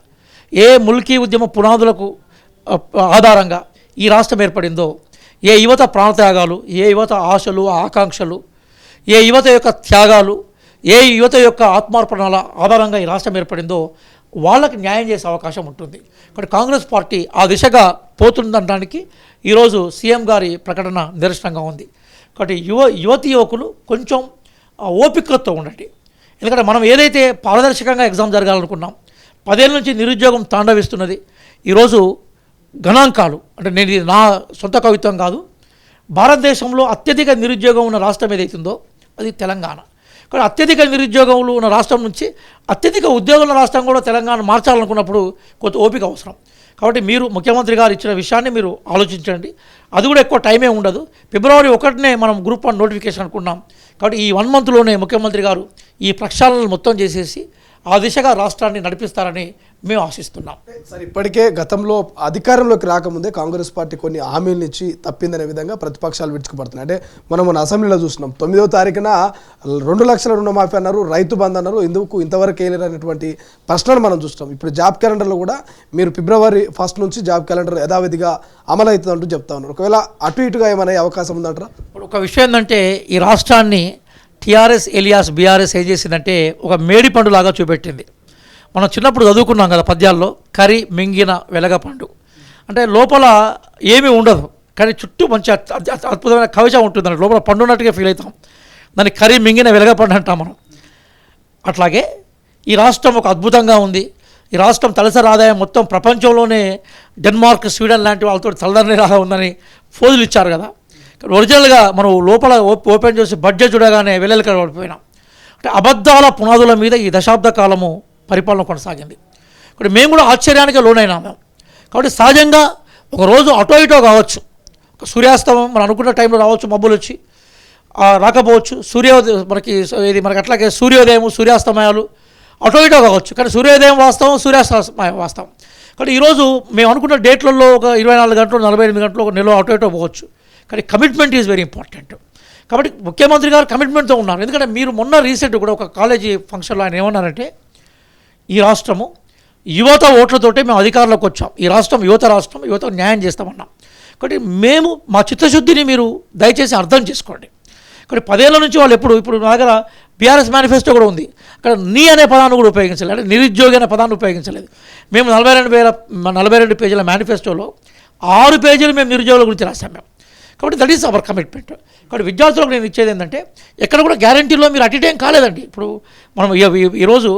ఏ ముల్కీ ఉద్యమ పునాదులకు ఆధారంగా ఈ రాష్ట్రం ఏర్పడిందో, ఏ యువత ప్రాణత్యాగాలు, ఏ యువత ఆశలు ఆకాంక్షలు, ఏ యువత యొక్క త్యాగాలు, ఏ యువత యొక్క ఆత్మార్పణల ఆధారంగా ఈ రాష్ట్రం ఏర్పడిందో వాళ్ళకి న్యాయం చేసే అవకాశం ఉంటుంది. కాబట్టి కాంగ్రెస్ పార్టీ ఆ దిశగా పోతుందనడానికి ఈరోజు సీఎం గారి ప్రకటన నిదర్శనంగా ఉంది. కాబట్టి యువతి యువకులు కొంచెం ఓపికతో ఉండండి. ఎందుకంటే మనం ఏదైతే పారదర్శకంగా ఎగ్జామ్ జరగాలనుకున్నాం, 10 ఏళ్ళ నుంచి నిరుద్యోగం తాండవిస్తున్నది. ఈరోజు గణాంకాలు అంటే నేను ఇది నా సొంత కవిత్వం కాదు, భారతదేశంలో అత్యధిక నిరుద్యోగం ఉన్న రాష్ట్రం ఏదైతుందో అది తెలంగాణ. కానీ అత్యధిక నిరుద్యోగంలో ఉన్న రాష్ట్రం నుంచి అత్యధిక ఉద్యోగుల రాష్ట్రం కూడా తెలంగాణ మార్చాలనుకున్నప్పుడు కొంత ఓపిక అవసరం. కాబట్టి మీరు ముఖ్యమంత్రి గారు ఇచ్చిన విషయాన్ని మీరు ఆలోచించండి. అది కూడా ఎక్కువ టైమే ఉండదు. ఫిబ్రవరి 1 మనం గ్రూప్ 1 నోటిఫికేషన్ అనుకున్నాం. కాబట్టి ఈ 1 మంత్లోనే ముఖ్యమంత్రి గారు ఈ ప్రక్షాళనలు మొత్తం చేసేసి ఆ దిశగా రాష్ట్రాన్ని నడిపిస్తారని మేము ఆశిస్తున్నాం. సార్, ఇప్పటికే గతంలో అధికారంలోకి రాకముందే కాంగ్రెస్ పార్టీ కొన్ని హామీలను ఇచ్చి తప్పిందనే విధంగా ప్రతిపక్షాలు విడుచుకుపడుతున్నాయి. అంటే మనం మన అసెంబ్లీలో చూస్తున్నాం, 9వ తారీఖున 2 లక్షల రుణమాఫీ అన్నారు, రైతు బంధు అన్నారు, ఎందుకు ఇంతవరకు వేయలేరనేటువంటి ప్రశ్నలు మనం చూస్తున్నాం. ఇప్పుడు జాబ్ క్యాలెండర్లో కూడా మీరు ఫిబ్రవరి 1 నుంచి జాబ్ క్యాలెండర్ యథావిధిగా అమలు అవుతుందంటూ చెప్తా ఉన్నారు. ఒకవేళ అటు ఇటుగా ఏమైనా అవకాశం ఉందంటారా? ఇప్పుడు ఒక విషయం ఏంటంటే ఈ రాష్ట్రాన్ని టీఆర్ఎస్ ఎలియాస్ బీఆర్ఎస్ ఏం చేసిందంటే ఒక మేడి పండులాగా చూపెట్టింది. మనం చిన్నప్పుడు చదువుకున్నాం కదా పద్యాల్లో, కరి మింగిన వెలగపండు అంటే లోపల ఏమీ ఉండదు కానీ చుట్టూ మంచి అద్భుతమైన కవచం ఉంటుంది. దాని లోపల పండు ఉన్నట్టుగా ఫీల్ అవుతాం. దాన్ని కరి మింగిన వెలగపండు అంటాం మనం. అట్లాగే ఈ రాష్ట్రం ఒక అద్భుతంగా ఉంది. ఈ రాష్ట్రం తలసరి ఆదాయం మొత్తం ప్రపంచంలోనే డెన్మార్క్, స్వీడన్ లాంటి వాళ్ళతో తలదన్నేలాగా ఉందని ఫోజులు ఇచ్చారు కదా. ఒరిజినల్గా మనం లోపల ఓపెన్ చేసి బడ్జెట్ చూడగానే వెల్లెలకడ పడిపోయినాం. అంటే అబద్ధాల పునాదుల మీద ఈ దశాబ్ద కాలము పరిపాలన కొనసాగింది. కాబట్టి మేము కూడా ఆశ్చర్యానికి లోనైనాము. కాబట్టి సహజంగా ఒకరోజు అటో ఇటో కావచ్చు, ఒక సూర్యాస్తమం మనం అనుకున్న టైంలో రావచ్చు, మబ్బులు వచ్చి రాకపోవచ్చు, మనకి అట్లాగే సూర్యోదయం సూర్యాస్తమయాలు అటో ఇటో కావచ్చు. కానీ సూర్యోదయం వాస్తవం, సూర్యాస్తమయం వాస్తవం. కాబట్టి ఈరోజు మేము అనుకున్న డేట్లలో ఒక 24 గంటలు 48 గంటలు ఒక నెల అటో ఇటో పోవచ్చు. కానీ కమిట్మెంట్ ఈజ్ వెరీ ఇంపార్టెంట్. కాబట్టి ముఖ్యమంత్రి గారు కమిట్మెంట్తో ఉన్నారు. ఎందుకంటే మీరు మొన్న రీసెంట్ కూడా ఒక కాలేజీ ఫంక్షన్లో ఆయన ఏమన్నారంటే ఈ రాష్ట్రము యువత ఓట్లతోటే మేము అధికారంలోకి వచ్చాం, ఈ రాష్ట్రం యువత రాష్ట్రం, యువతకు న్యాయం చేస్తామన్నాం. కాబట్టి మేము మా చిత్తశుద్ధిని మీరు దయచేసి అర్థం చేసుకోండి. కాబట్టి 10 ఏళ్ళ నుంచి వాళ్ళు ఇప్పుడు నా దగ్గర బీఆర్ఎస్ మేనిఫెస్టో కూడా ఉంది. అక్కడ నీ అనే పదాన్ని కూడా ఉపయోగించలేదు, అంటే నిరుద్యోగి అనే పదాన్ని ఉపయోగించలేదు. మేము 42 పేజీల మేనిఫెస్టోలో 6 పేజీలు మేము నిరుద్యోగుల గురించి రాసాం మేము. కాబట్టి దట్ ఈస్ అవర్ కమిట్మెంట్. కాబట్టి విద్యార్థులకు నేను ఇచ్చేది ఏంటంటే ఎక్కడ కూడా గ్యారంటీలో మీరు అటెండ్ కాలేదండి. ఇప్పుడు మనం ఈరోజు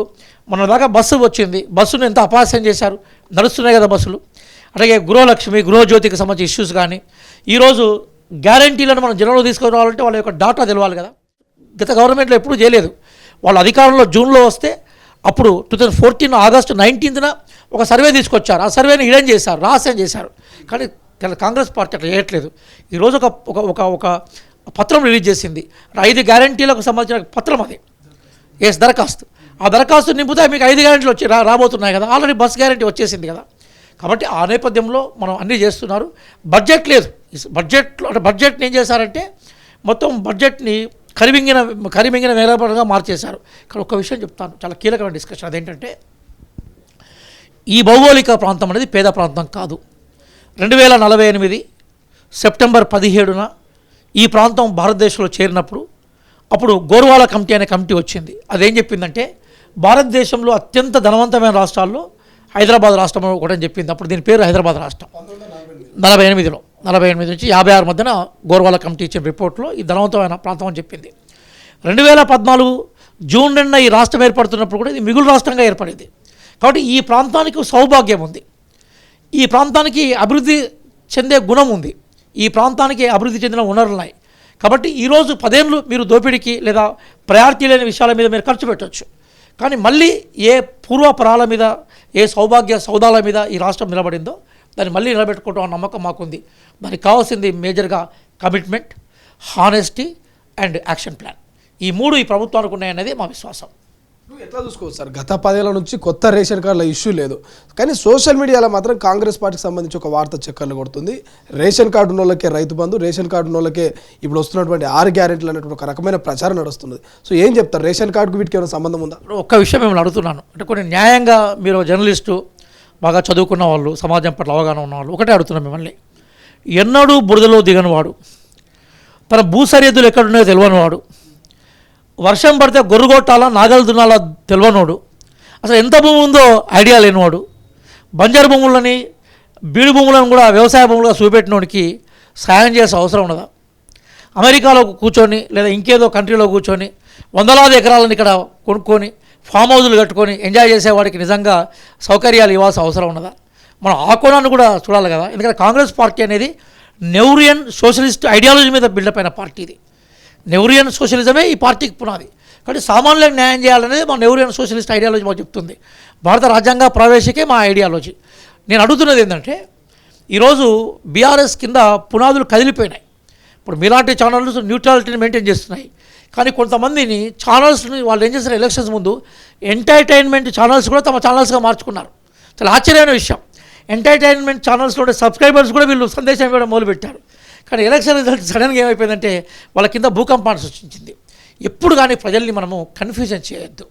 మన దాకా బస్సు వచ్చింది, బస్సును ఎంత అపహాస్యం చేశారు, నడుస్తున్నాయి కదా బస్సులు. అలాగే గృహలక్ష్మి, గృహజ్యోతికి సంబంధించిన ఇష్యూస్ కానీ ఈరోజు గ్యారంటీలను మనం జనంలో తీసుకురావాలంటే వాళ్ళ యొక్క డాటా తెలవాలి కదా. గత గవర్నమెంట్లో ఎప్పుడూ చేయలేదు. వాళ్ళ అధికారంలో జూన్లో వస్తే అప్పుడు 2014 ఆగస్టు 19న ఒక సర్వే తీసుకొచ్చారు. ఆ సర్వేని హిడెన్ చేశారు, రహస్యం చేశారు. కానీ కాంగ్రెస్ పార్టీ అట్లా చేయట్లేదు. ఈరోజు ఒక పత్రం రిలీజ్ చేసింది. 5 గ్యారంటీలకు సంబంధించిన పత్రం అది. దరఖాస్తు. ఆ దరఖాస్తు నింపితే మీకు 5 గ్యారంటీలు వచ్చి రాబోతున్నాయి కదా. ఆల్రెడీ బస్ గ్యారంటీ వచ్చేసింది కదా. కాబట్టి ఆ నేపథ్యంలో మనం అన్నీ చేస్తున్నారు. బడ్జెట్ లేదు. బడ్జెట్ని ఏం చేశారంటే మొత్తం బడ్జెట్ని కరిమింగిన వేలపడంగా మార్చేశారు. ఇక్కడ ఒక విషయం చెప్తాను, చాలా కీలకమైన డిస్కషన్. అదేంటంటే ఈ భౌగోళిక ప్రాంతం అనేది పేద ప్రాంతం కాదు. 2048 సెప్టెంబర్ 17న ఈ ప్రాంతం భారతదేశంలో చేరినప్పుడు అప్పుడు గోర్వాల కమిటీ అనే కమిటీ వచ్చింది. అదేం చెప్పిందంటే భారతదేశంలో అత్యంత ధనవంతమైన రాష్ట్రాల్లో హైదరాబాద్ రాష్ట్రం ఒకటని చెప్పింది. అప్పుడు దీని పేరు హైదరాబాద్ రాష్ట్రం. 48 నుంచి 56 మధ్యన గోర్వాల కమిటీ ఇచ్చిన రిపోర్ట్లో ఈ ధనవంతమైన ప్రాంతం అని చెప్పింది. 2014 జూన్ 2న ఈ రాష్ట్రం ఏర్పడుతున్నప్పుడు కూడా ఇది మిగులు రాష్ట్రంగా ఏర్పడింది. కాబట్టి ఈ ప్రాంతానికి సౌభాగ్యం ఉంది, ఈ ప్రాంతానికి అభివృద్ధి చెందే గుణం ఉంది, ఈ ప్రాంతానికి అభివృద్ధి చెందిన వనరులు ఉన్నాయి. కాబట్టి ఈరోజు 10 ఏళ్ళు మీరు దోపిడీకి లేదా ప్రయారిటీ లేని విషయాల మీద మీరు ఖర్చు పెట్టవచ్చు. కానీ మళ్ళీ ఏ పూర్వపరాల మీద, ఏ సౌభాగ్య సౌదాల మీద ఈ రాష్ట్రం నిలబడిందో దాన్ని మళ్ళీ నిలబెట్టుకోవడం అన్న నమ్మకం మాకుంది. దానికి కావాల్సింది మేజర్గా commitment, honesty and action plan. ఈ 3 ఈ ప్రభుత్వానికి ఉన్నాయనేది మా విశ్వాసం. ఎట్లా చూసుకోవచ్చు సార్, గత 10 ఏళ్ల నుంచి కొత్త రేషన్ కార్డుల ఇష్యూ లేదు, కానీ సోషల్ మీడియాలో మాత్రం కాంగ్రెస్ పార్టీకి సంబంధించి ఒక వార్త చక్కర్లు కొడుతుంది. రేషన్ కార్డు ఉన్న వాళ్ళకే రైతు బంధు, రేషన్ కార్డు ఉన్న వాళ్ళకే ఇప్పుడు వస్తున్నటువంటి 6 గ్యారెంటీలు అనేటువంటి ఒక రకమైన ప్రచారం నడుస్తుంది. సో ఏం చెప్తారు, రేషన్ కార్డుకు వీటికి ఏమైనా సంబంధం ఉందా? ఒక్క విషయం మిమ్మల్ని అడుగుతున్నాను, అంటే కొన్ని న్యాయంగా మీరు జర్నలిస్టు, బాగా చదువుకున్న వాళ్ళు, సమాజం పట్ల అవగాహన ఉన్నవాళ్ళు ఒకటే అడుగుతున్నాం మిమ్మల్ని. ఎన్నడూ బురదలో దిగనివాడు, తన భూ సరిహద్దులు ఎక్కడున్నాయో తెలియనివాడు, వర్షం పడితే గొర్రుగొట్టాలా నాగలు దున్నాలా తెలియనోడు, అసలు ఎంత భూమి ఉందో ఐడియా లేనివాడు, బంజరు భూములని బీడు భూములను కూడా వ్యవసాయ భూములుగా చూపెట్టినోడికి సాయం చేసే అవసరం ఉన్నదా? అమెరికాలో కూర్చొని లేదా ఇంకేదో కంట్రీలో కూర్చొని వందలాది ఎకరాలను ఇక్కడ కొనుక్కొని ఫామ్ హౌజులు కట్టుకొని ఎంజాయ్ చేసేవాడికి నిజంగా సౌకర్యాలు ఇవ్వాల్సిన అవసరం ఉన్నదా? మనం ఆ కోణాన్ని కూడా చూడాలి కదా. ఎందుకంటే కాంగ్రెస్ పార్టీ అనేది నెహ్రూయన్ సోషలిస్ట్ ఐడియాలజీ మీద బిల్డప్ అయిన పార్టీ. ఇది నెహ్రూయన్ సోషలిజమే ఈ పార్టీకి పునాది. కాబట్టి సామాన్యులకు న్యాయం చేయాలనేది మా నెహ్రూయన్ సోషలిస్ట్ ఐడియాలజీ మాకు చెప్తుంది. భారత రాజ్యాంగ ప్రవేశికే మా ఐడియాలజీ. నేను అడుగుతున్నది ఏంటంటే ఈరోజు బీఆర్ఎస్ కింద పునాదులు కదిలిపోయినాయి. ఇప్పుడు మీలాంటి ఛానల్స్ న్యూట్రాలిటీని మెయింటైన్ చేస్తున్నాయి, కానీ కొంతమందిని ఛానల్స్ని వాళ్ళు ఏం చేస్తారు, ఎలక్షన్స్ ముందు ఎంటర్టైన్మెంట్ ఛానల్స్ కూడా తమ ఛానల్స్గా మార్చుకున్నారు. చాలా ఆశ్చర్యమైన విషయం, ఎంటర్టైన్మెంట్ ఛానల్స్లో సబ్స్క్రైబర్స్ కూడా వీళ్ళు సందేశం ఇవ్వడం మొదలుపెట్టారు. కానీ ఎలక్షన్ రిజల్ట్ సడన్గా ఏమైపోయిందంటే వాళ్ళ కింద భూకంపాన్ని సృష్టించింది. ఎప్పుడు కానీ ప్రజల్ని మనము కన్ఫ్యూజన్ చేయొద్దు,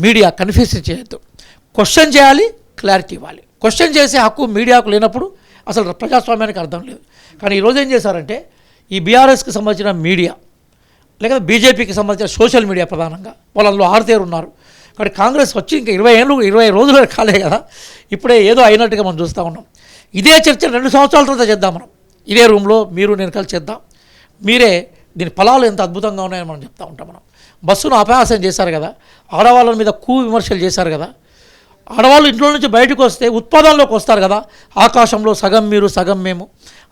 మీడియా కన్ఫ్యూజన్ చేయొద్దు, క్వశ్చన్ చేయాలి, క్లారిటీ ఇవ్వాలి. క్వశ్చన్ చేసే హక్కు మీడియాకు లేనప్పుడు అసలు ప్రజాస్వామ్యానికి అర్థం లేదు. కానీ ఈరోజు ఏం చేశారంటే ఈ బీఆర్ఎస్కి సంబంధించిన మీడియా లేకపోతే బీజేపీకి సంబంధించిన సోషల్ మీడియా ప్రధానంగా వాళ్ళు అందులో ఆరుతేరు ఉన్నారు. కాబట్టి కాంగ్రెస్ వచ్చి ఇంకా 20 రోజులు కాలే కదా, ఇప్పుడే ఏదో అయినట్టుగా మనం చూస్తూ ఉన్నాం. ఇదే చర్చ 2 సంవత్సరాల తర్వాత చేద్దాం, మనం ఇదే రూమ్లో మీరు నేను కలిసి చేద్దాం. మీరే దీని ఫలాలు ఎంత అద్భుతంగా ఉన్నాయని మనం చెప్తూ ఉంటాం. మనం బస్సును అపహాస్యం చేశారు కదా, ఆడవాళ్ళ మీద విమర్శలు చేశారు కదా, ఆడవాళ్ళు ఇంట్లో నుంచి బయటకు వస్తే ఉత్పాదనలోకి వస్తారు కదా, ఆకాశంలో సగం మీరు సగం మేము,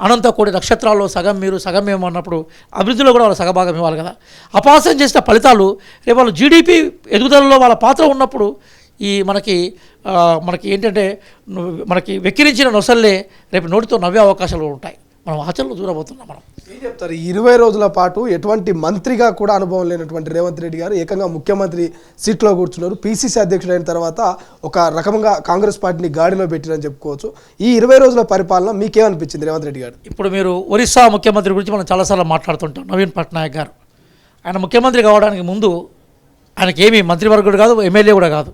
అనంత కోటి నక్షత్రాల్లో సగం మీరు సగం మేము అన్నప్పుడు అభివృద్ధిలో కూడా వాళ్ళు సగభాగం ఇవ్వాలి కదా. అపహాస్యం చేసిన ఫలితాలు రేపు వాళ్ళు జీడిపి ఎదుగుదలలో వాళ్ళ పాత్ర ఉన్నప్పుడు ఈ మనకి ఏంటంటే మనకి వెక్కిరించిన నొసల్లే రేపు నోటితో నవ్వే అవకాశాలు ఉంటాయి. మనం ఆచరణలో చూడబోతున్నాం. మనం ఏం చెప్తారు, 20 రోజుల పాటు ఎటువంటి మంత్రిగా కూడా అనుభవం లేనటువంటి రేవంత్ రెడ్డి గారు ఏకంగా ముఖ్యమంత్రి సీట్లో కూర్చున్నారు. పీసీసీ అధ్యక్షుడు అయిన తర్వాత ఒక రకంగా కాంగ్రెస్ పార్టీని గాడిలో పెట్టిరని చెప్పుకోవచ్చు. ఈ 20 రోజుల పరిపాలన మీకేమనిపించింది రేవంత్ రెడ్డి గారు? ఇప్పుడు మీరు ఒరిస్సా ముఖ్యమంత్రి గురించి మనం చాలాసార్లు మాట్లాడుతుంటాం, నవీన్ పట్నాయక్ గారు. ఆయన ముఖ్యమంత్రి కావడానికి ముందు ఆయనకి ఏమీ మంత్రివర్గుడు కాదు, ఎమ్మెల్యే కూడా కాదు,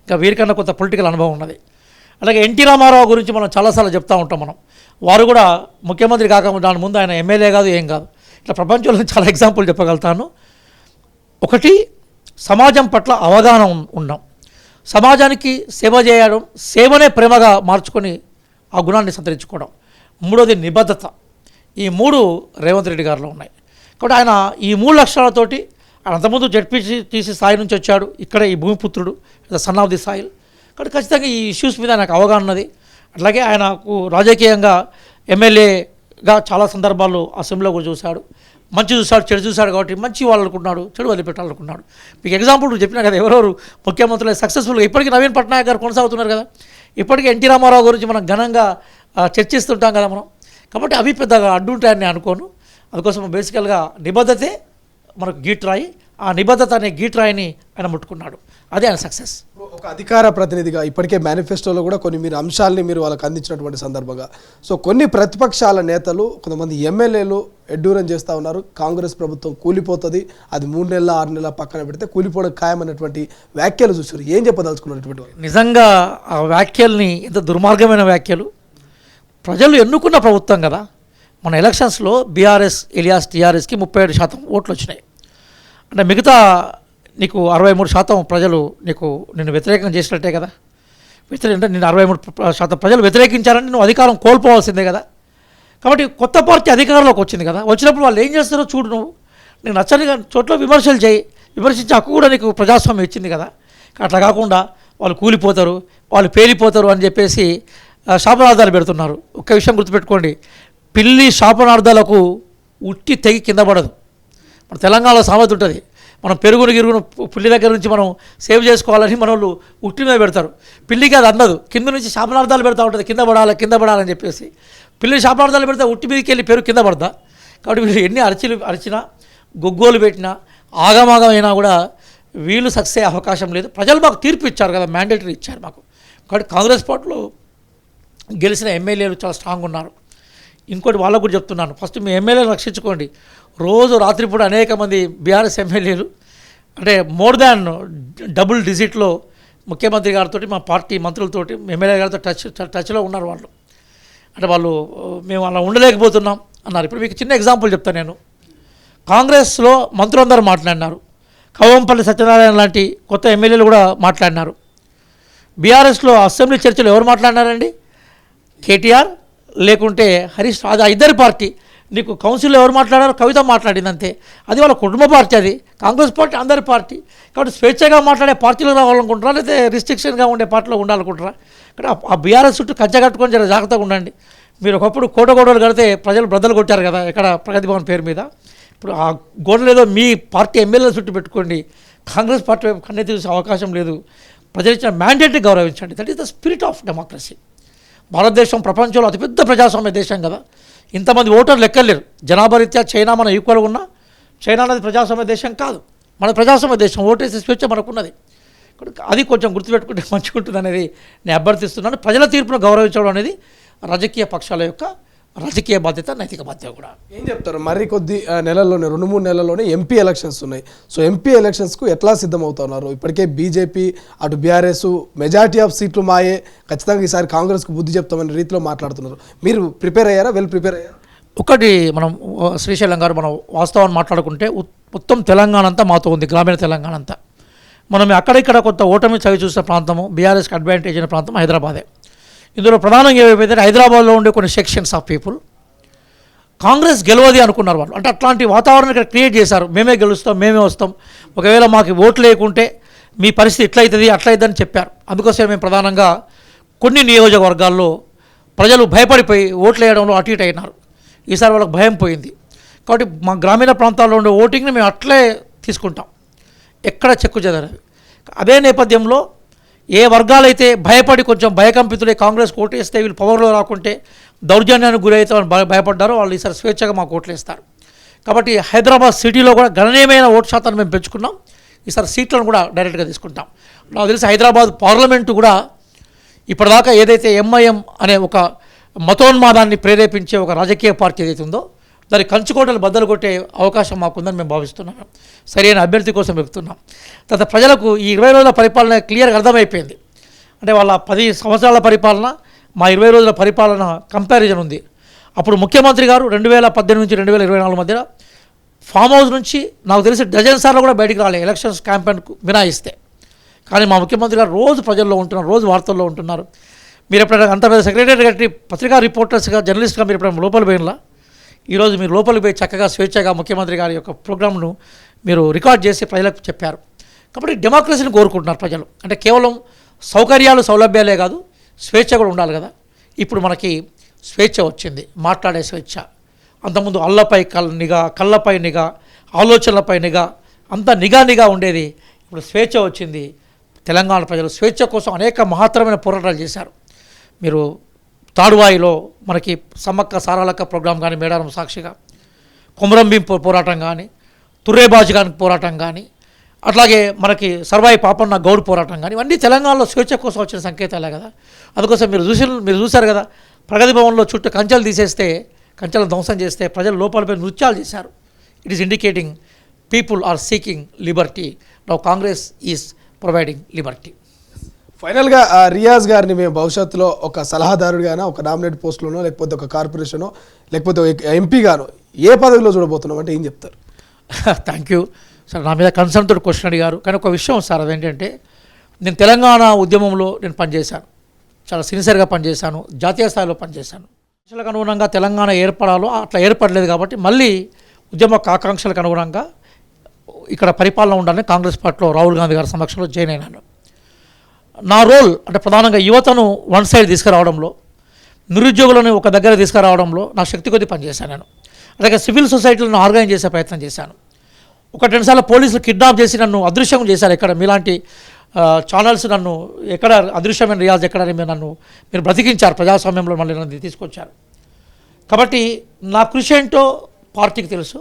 ఇంకా వీరికన్నా కొంత పొలిటికల్ అనుభవం ఉన్నది. అలాగే ఎన్టీ రామారావు గురించి మనం చాలాసార్లు చెప్తూ ఉంటాం. మనం వారు కూడా ముఖ్యమంత్రి కాకుండా దాని ముందు ఆయన ఎమ్మెల్యే కాదు, ఏం కాదు. ఇట్లా ప్రపంచంలో చాలా ఎగ్జాంపుల్ చెప్పగలుగుతాను. ఒకటి, సమాజం పట్ల అవగాహన ఉండడం, సమాజానికి సేవ చేయడం, సేవనే ప్రేమగా మార్చుకొని ఆ గుణాన్ని సంతరించుకోవడం. 3వది నిబద్ధత. ఈ 3 రేవంత్ రెడ్డి గారిలో ఉన్నాయి. కాబట్టి ఆయన ఈ 3 లక్షణాలతోటి ఆయన అంతకుముందు జడ్పీటీసీ స్థాయి నుంచి వచ్చాడు, ఇక్కడ ఈ భూమిపుత్రుడు, సన్ ఆఫ్ ది సాయిల్. కాబట్టి ఖచ్చితంగా ఈ ఇష్యూస్ మీద ఆయనకు అవగాహన ఉన్నది. అట్లాగే ఆయనకు రాజకీయంగా ఎమ్మెల్యేగా చాలా సందర్భాల్లో అసెంబ్లీలో కూడా చూశాడు, మంచి చూశాడు, చెడు చూశాడు. కాబట్టి మంచి వాళ్ళు అనుకున్నాడు, చెడు వదిలిపెట్టాలనుకున్నాడు. మీకు ఎగ్జాంపుల్ చెప్పినా కదా, ఎవరెవరు ముఖ్యమంత్రులు సక్సెస్ఫుల్గా ఇప్పటికీ నవీన్ పట్నాయక్ గారు కొనసాగుతున్నారు కదా, ఇప్పటికీ ఎన్టీ రామారావు గురించి మనం ఘనంగా చర్చిస్తుంటాం కదా మనం. కాబట్టి అవి పెద్దగా అడ్డుంటాయని అనుకోను. అందుకోసం బేసికల్గా నిబద్ధతే మనకు గీట్రాయి, ఆ నిబద్ధత అనే గీట్రాయిని ఆయన ముట్టుకున్నాడు. అదే ఆయన సక్సెస్. ఒక అధికార ప్రతినిధిగా ఇప్పటికే మేనిఫెస్టోలో కూడా కొన్ని మీరు అంశాలని మీరు వాళ్ళకి అందించినటువంటి సందర్భంగా సో కొన్ని ప్రతిపక్షాల నేతలు కొంతమంది ఎమ్మెల్యేలు ఎడ్డూరం చేస్తూ ఉన్నారు. కాంగ్రెస్ ప్రభుత్వం కూలిపోతుంది, అది 3 నెలల 6 నెలల పక్కన పెడితే కూలిపోవడం ఖాయమన్నటువంటి వ్యాఖ్యలు చూసారు. ఏం చెప్పదలుచుకున్నటువంటి వారు? నిజంగా ఆ వ్యాఖ్యల్ని ఎంత దుర్మార్గమైన వ్యాఖ్యలు. ప్రజలు ఎన్నుకున్న ప్రభుత్వం కదా. మన ఎలక్షన్స్లో బీఆర్ఎస్ ఎలియాస్ టీఆర్ఎస్కి 37% ఓట్లు వచ్చినాయి. అంటే మిగతా నీకు 63% ప్రజలు నిన్ను వ్యతిరేకం చేసినట్టే కదా. అంటే నేను 63% ప్రజలు వ్యతిరేకించారని నువ్వు అధికారం కోల్పోవాల్సిందే కదా. కాబట్టి కొత్త పార్టీ అధికారంలోకి వచ్చింది కదా. వచ్చినప్పుడు వాళ్ళు ఏం చేస్తారో చూడు. నువ్వు నీకు నచ్చని చోట్ల విమర్శలు చేయి, విమర్శించే హక్కు కూడా నీకు ప్రజాస్వామ్యం ఇచ్చింది కదా. అట్లా కాకుండా వాళ్ళు కూలిపోతారు, వాళ్ళు పేలిపోతారు అని చెప్పేసి శాపనార్థాలు పెడుతున్నారు. ఒక్క విషయం గుర్తుపెట్టుకోండి, పిల్లి శాపనార్థాలకు ఉట్టి తెగి కింద పడదు. మన తెలంగాణలో సామెత ఉంటుంది, మనం పెరుగును గిరుగును పిల్లి దగ్గర నుంచి మనం సేవ్ చేసుకోవాలని మన వాళ్ళు ఉట్టి మీద పెడతారు. పిల్లికి అది అందదు, కింద నుంచి శాపనార్థాలు పెడతా ఉంటుంది, కింద పడాలని చెప్పేసి. పిల్లి శాపనార్థాలు పెడితే ఉట్టి మీదకి వెళ్ళి పెరుగు కింద పడతా. కాబట్టి వీళ్ళు ఎన్ని అరిచినా గొగ్గోలు పెట్టినా ఆగమాగమైనా కూడా వీళ్ళు సక్సెస్ అయ్యే అవకాశం లేదు. ప్రజలు మాకు తీర్పు ఇచ్చారు కదా, మ్యాండేటరీ ఇచ్చారు మాకు. కాబట్టి కాంగ్రెస్ పార్టీలో గెలిచిన ఎమ్మెల్యేలు చాలా స్ట్రాంగ్ ఉన్నారు. ఇంకోటి వాళ్ళకు కూడా చెప్తున్నాను, ఫస్ట్ మీ ఎమ్మెల్యేలు రక్షించుకోండి. రోజు రాత్రిపూట అనేక మంది బీఆర్ఎస్ ఎమ్మెల్యేలు అంటే మోర్ దాన్ డబుల్ డిజిట్లో ముఖ్యమంత్రి గారితో, మా పార్టీ మంత్రులతోటి, ఎమ్మెల్యే గారితో టచ్లో ఉన్నారు వాళ్ళు. అంటే వాళ్ళు మేము అలా ఉండలేకపోతున్నాం అన్నారు. ఇప్పుడు మీకు చిన్న ఎగ్జాంపుల్ చెప్తాను నేను. కాంగ్రెస్లో మంత్రులందరూ మాట్లాడినారు, కవంపల్లి సత్యనారాయణ లాంటి కొత్త ఎమ్మెల్యేలు కూడా మాట్లాడినారు. బీఆర్ఎస్లో అసెంబ్లీ చర్చలు ఎవరు మాట్లాడినారండి? కేటీఆర్ లేకుంటే హరీష్. అది ఇద్దరి పార్టీ. నీకు కౌన్సిల్లో ఎవరు మాట్లాడారో? కవిత మాట్లాడింది అంతే. అది వాళ్ళ కుటుంబ పార్టీ, అది కాంగ్రెస్ పార్టీ అందరి పార్టీ. కాబట్టి స్వేచ్ఛగా మాట్లాడే పార్టీలో రావాలనుకుంటారా, లేకపోతే రిస్ట్రిక్షన్గా ఉండే పార్టీలో ఉండాలనుకుంటారా? ఇక్కడ ఆ బీఆర్ఎస్ చుట్టూ కంచె కట్టుకొని జర జాగ్రత్తగా ఉండండి. మీరు ఒకప్పుడు గోడలు కడితే ప్రజలు బ్రద్దలు కొట్టారు కదా ఇక్కడ ప్రగతి భవన్ పేరు మీద. ఇప్పుడు ఆ గోడలు ఏదో మీ పార్టీ ఎమ్మెల్యేల చుట్టూ పెట్టుకోండి. కాంగ్రెస్ పార్టీ వైపు కన్నెత్తి చూసే అవకాశం లేదు. ప్రజలు ఇచ్చిన మ్యాండేట్ని గౌరవించండి. That is the spirit of democracy. భారతదేశం ప్రపంచంలో అతిపెద్ద ప్రజాస్వామ్య దేశం కదా. ఇంతమంది ఓటర్లు లెక్కలేరు. జనాభా రీత్యా చైనా మన ఈక్వల్గా ఉన్నా చైనా అనేది ప్రజాస్వామ్య దేశం కాదు, మన ప్రజాస్వామ్య దేశం. ఓటేసే స్వేచ్ఛ మనకున్నది. అది కొంచెం గుర్తుపెట్టుకుంటే మంచిగుంటుంది అనేది నేను అభ్యర్థిస్తున్నాను. ప్రజల తీర్పును గౌరవించడం అనేది రాజకీయ పక్షాల యొక్క రాజకీయ బాధ్యత, నైతిక బాధ్యత కూడా. ఏం చెప్తారు? మరి కొద్ది నెలల్లోనే 2-3 నెలల్లోనే ఎంపీ ఎలక్షన్స్ ఉన్నాయి. సో ఎంపీ ఎలక్షన్స్కు ఎట్లా సిద్ధమవుతున్నారు? ఇప్పటికే బీజేపీ అటు బీఆర్ఎస్ మెజారిటీ ఆఫ్ సీట్లు మాయే, ఖచ్చితంగా ఈసారి కాంగ్రెస్కు బుద్ధి చెప్తామనే రీతిలో మాట్లాడుతున్నారు. మీరు ప్రిపేర్ అయ్యారా? ప్రిపేర్ అయ్యారా? ఒకటి మనం శ్రీశైలం గారు మనం వాస్తవాన్ని మాట్లాడుకుంటే మొత్తం తెలంగాణ అంతా మాతో ఉంది, గ్రామీణ తెలంగాణ అంతా. మనం అక్కడిక్కడ కొంత ఓటమి చవి చూసిన ప్రాంతము, బీఆర్ఎస్కి అడ్వాంటేజ్ అయిన ప్రాంతం హైదరాబాదే. ఇందులో ప్రధానంగా ఏమైపోతే హైదరాబాద్లో ఉండే కొన్ని సెక్షన్స్ ఆఫ్ పీపుల్ కాంగ్రెస్ గెలవది అనుకున్నారు వాళ్ళు. అంటే అట్లాంటి వాతావరణం ఇక్కడ క్రియేట్ చేశారు. మేమే గెలుస్తాం, మేమే వస్తాం, ఒకవేళ మాకు ఓట్లు లేకుంటే మీ పరిస్థితి ఇట్లయితుంది అట్లయిద్దని చెప్పారు. అందుకోసమే మేము ప్రధానంగా కొన్ని నియోజకవర్గాల్లో ప్రజలు భయపడిపోయి ఓట్లు వేయడంలో అటు ఇటు అయినారు. ఈసారి వాళ్ళకి భయం పోయింది. కాబట్టి మా గ్రామీణ ప్రాంతాల్లో ఉండే ఓటింగ్ని మేము అట్లే తీసుకుంటాం, ఎక్కడ చెక్కు చెదరదు. అదే నేపథ్యంలో ఏ వర్గాలైతే భయపడి కొంచెం భయకంపితులే కాంగ్రెస్ ఓటేస్తే వీళ్ళు పవర్లో రాకుంటే దౌర్జన్యానికి గురవుతామని భయపడ్డారో వాళ్ళు ఈసారి స్వేచ్ఛగా మాకు ఓట్లేస్తారు. కాబట్టి హైదరాబాద్ సిటీలో కూడా గణనీయమైన ఓటు శాతాన్ని మేము పెంచుకున్నాం. ఈసారి సీట్లను కూడా డైరెక్ట్గా తీసుకుంటాం. నాకు తెలిసి హైదరాబాద్ పార్లమెంటు కూడా ఇప్పటిదాకా ఏదైతే ఎంఐఎం అనే ఒక మతోన్మాదాన్ని ప్రేరేపించే ఒక రాజకీయ పార్టీ ఏదైతే ఉందో దాని కంచుకోటలు బద్దలు కొట్టే అవకాశం మాకుందని మేము భావిస్తున్నాం. సరైన అభ్యర్థి కోసం వెతుకుతున్నాం. తర్వాత ప్రజలకు ఈ 20 రోజుల పరిపాలన క్లియర్గా అర్థమైపోయింది. అంటే వాళ్ళ 10 సంవత్సరాల పరిపాలన, మా 20 రోజుల పరిపాలన కంపారిజన్ ఉంది. అప్పుడు ముఖ్యమంత్రి గారు 2018 నుంచి 2024 మధ్యన ఫామ్ హౌస్ నుంచి నాకు తెలిసి డజన్ సార్లు కూడా బయటికి రాలే ఎలక్షన్స్ క్యాంపెయిన్కు మినాయిస్తే. కానీ మా ముఖ్యమంత్రి గారు రోజు ప్రజల్లో ఉంటున్నారు, రోజు వార్తల్లో ఉంటున్నారు. మీరు ఎప్పుడైనా అంత పెద్ద సెక్రటరీ కట్టి పత్రికా రిపోర్టర్స్గా, జర్నలిస్ట్గా మీరు ఎప్పుడైనా లోపల పోయినలా? ఈరోజు మీరు లోపలికి పోయి చక్కగా స్వేచ్ఛగా ముఖ్యమంత్రి గారి యొక్క ప్రోగ్రామ్ను మీరు రికార్డ్ చేసి ప్రజలకు చెప్పారు. కాబట్టి డెమోక్రసీని కోరుకుంటున్నారు ప్రజలు. అంటే కేవలం సౌకర్యాలు సౌలభ్యాలే కాదు, స్వేచ్ఛ కూడా ఉండాలి కదా. ఇప్పుడు మనకి స్వేచ్ఛ వచ్చింది, మాట్లాడే స్వేచ్ఛ. అంతకుముందు అల్లపై నిఘా, కళ్ళపై నిఘా, ఆలోచనలపై నిఘా, అంత నిఘా ఉండేది. ఇప్పుడు స్వేచ్ఛ వచ్చింది. తెలంగాణ ప్రజలు స్వేచ్ఛ కోసం అనేక మహత్తరమైన పోరాటాలు చేశారు. మీరు తాడువాయిలో మనకి సమ్మక్క సారాలక్క ప్రోగ్రాం కానీ, మేడారం సాక్షిగా కొమరంభీం పోరాటం కానీ, తుర్రేబాజు గారి పోరాటం కానీ, అట్లాగే మనకి సర్వాయి పాపన్న గౌడ్ పోరాటం కానీ, ఇవన్నీ తెలంగాణలో స్వేచ్ఛ కోసం వచ్చిన సంకేతాలే కదా. అందుకోసం మీరు చూశారు కదా, ప్రగతి భవన్లో చుట్టూ కంచెలు తీసేస్తే, కంచెలను ధ్వంసం చేస్తే ప్రజలు లోపలిపై నృత్యాలు చేశారు. It is indicating people are seeking liberty. Now Congress is providing liberty. ఫైనల్గా రియాజ్ గారిని మేము భవిష్యత్తులో ఒక సలహాదారుడిగానో, ఒక నామినేట్ పోస్టులోనో, లేకపోతే ఒక కార్పొరేషనో, లేకపోతే ఎంపీగానో ఏ పదవిలో చూడబోతున్నాం అంటే ఏం చెప్తారు? Thank you sir. నా మీద కన్సర్న్తో క్వశ్చన్ అడిగారు. కానీ ఒక విషయం సార్, అదేంటంటే నేను తెలంగాణ ఉద్యమంలో నేను పనిచేశాను, చాలా సిన్సియర్గా పనిచేశాను, జాతీయ స్థాయిలో పనిచేశాను. ఆకాంక్షలకు అనుగుణంగా తెలంగాణ ఏర్పడాలో అట్లా ఏర్పడలేదు కాబట్టి మళ్ళీ ఉద్యమ ఆకాంక్షలకు అనుగుణంగా ఇక్కడ పరిపాలన ఉండాలని కాంగ్రెస్ పార్టీలో రాహుల్ గాంధీ గారి సమక్షంలో జాయిన్ అయినాను. నా రోల్ అంటే ప్రధానంగా యువతను వన్ సైడ్ తీసుకురావడంలో, నిరుద్యోగులను ఒక దగ్గర తీసుకురావడంలో నా శక్తి కొద్దీ పనిచేశాను నేను. అలాగే సివిల్ సొసైటీలను ఆర్గనైజ్ చేసే ప్రయత్నం చేశాను. ఒక 2 సార్లు పోలీసులు కిడ్నాప్ చేసి నన్ను అదృశ్యం చేశారు. ఎక్కడ మీలాంటి ఛానల్స్ నన్ను ఎక్కడ అదృశ్యమైన రియాజ్ ఎక్కడని మీరు బ్రతికించారు, ప్రజాస్వామ్యంలో మళ్ళీ నన్ను తీసుకొచ్చారు. కాబట్టి నా కృషి ఏంటో పార్టీకి తెలుసు.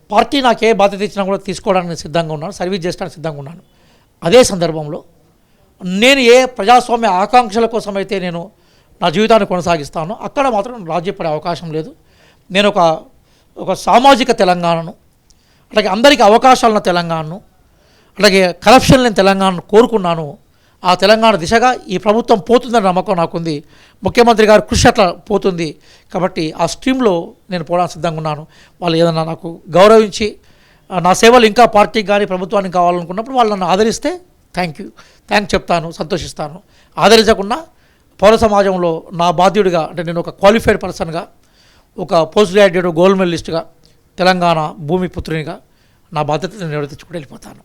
పార్టీ నాకు ఏ బాధ్యత ఇచ్చినా కూడా తీసుకోవడానికి సిద్ధంగా ఉన్నాను, సర్వీస్ చేయడానికి సిద్ధంగా ఉన్నాను. అదే సందర్భంలో నేను ఏ ప్రజాస్వామ్య ఆకాంక్షల కోసం అయితే నేను నా జీవితాన్ని కొనసాగిస్తానో అక్కడ మాత్రం రాజీ పడే అవకాశం లేదు. నేను ఒక సామాజిక తెలంగాణను, అలాగే అందరికీ అవకాశాలున్న తెలంగాణను, అలాగే కరప్షన్ లేని తెలంగాణను కోరుకున్నాను. ఆ తెలంగాణ దిశగా ఈ ప్రభుత్వం పోతుందని నమ్మకం నాకుంది. ముఖ్యమంత్రి గారు కృషి అట్లా పోతుంది. కాబట్టి ఆ స్ట్రీమ్లో నేను పోవడానికి సిద్ధంగా ఉన్నాను. వాళ్ళు ఏదన్నా నాకు గౌరవించి నా సేవలు ఇంకా పార్టీకి కానీ ప్రభుత్వానికి కావాలనుకున్నప్పుడు వాళ్ళు నన్ను ఆదరిస్తే థ్యాంక్ చెప్తాను, సంతోషిస్తాను. ఆదరించకుండా పౌర సమాజంలో నా బాధ్యుడిగా, అంటే నేను ఒక క్వాలిఫైడ్ పర్సన్గా, ఒక పోస్ట్ గ్రాడ్యుయేట్ గోల్డ్ మెడలిస్ట్గా, తెలంగాణ భూమి పుత్రునిగా నా బాధ్యతను నిర్వర్తించుకుంటూ వెళ్ళిపోతాను.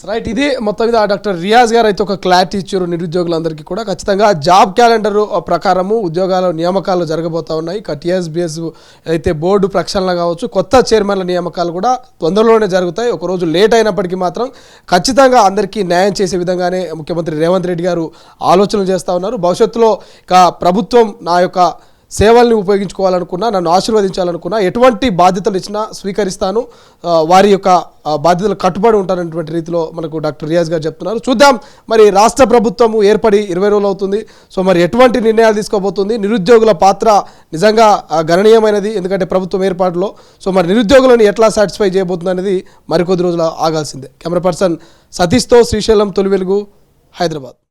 రైట్. ఇది మొత్తం మీద డాక్టర్ రియాజ్ గారు అయితే ఒక క్లారిటీ ఇచ్చారు నిరుద్యోగులందరికీ కూడా. ఖచ్చితంగా జాబ్ క్యాలెండర్ ప్రకారము ఉద్యోగాల నియామకాలు జరగబోతూ ఉన్నాయి. టీఎస్బీఎస్ అయితే బోర్డు ప్రక్షాళన కావచ్చు, కొత్త చైర్మన్ల నియామకాలు కూడా తొందరలోనే జరుగుతాయి. ఒకరోజు లేట్ అయినప్పటికీ మాత్రం ఖచ్చితంగా అందరికీ న్యాయం చేసే విధంగానే ముఖ్యమంత్రి రేవంత్ రెడ్డి గారు ఆలోచనలు చేస్తూ ఉన్నారు. భవిష్యత్తులో ఇక ప్రభుత్వం నా యొక్క సేవల్ని ఉపయోగించుకోవాలనుకున్నా, నన్ను ఆశీర్వదించాలనుకున్నా, ఎటువంటి బాధ్యతలు ఇచ్చినా స్వీకరిస్తాను, వారి యొక్క బాధ్యతలు కట్టుబడి ఉంటానటువంటి రీతిలో మనకు డాక్టర్ రియాజ్ గారు చెప్తున్నారు. చూద్దాం మరి రాష్ట్ర ప్రభుత్వము ఏర్పడి 20 రోజులు అవుతుంది. సో మరి ఎటువంటి నిర్ణయాలు తీసుకోబోతుంది, నిరుద్యోగుల పాత్ర నిజంగా గణనీయమైనది ఎందుకంటే ప్రభుత్వం ఏర్పాటులో. సో మరి నిరుద్యోగులను ఎట్లా సాటిస్ఫై చేయబోతుంది అనేది మరికొద్ది రోజులు ఆగాల్సిందే. కెమెరా పర్సన్ సతీష్తో శ్రీశైలం, తొలి వెలుగు, హైదరాబాద్.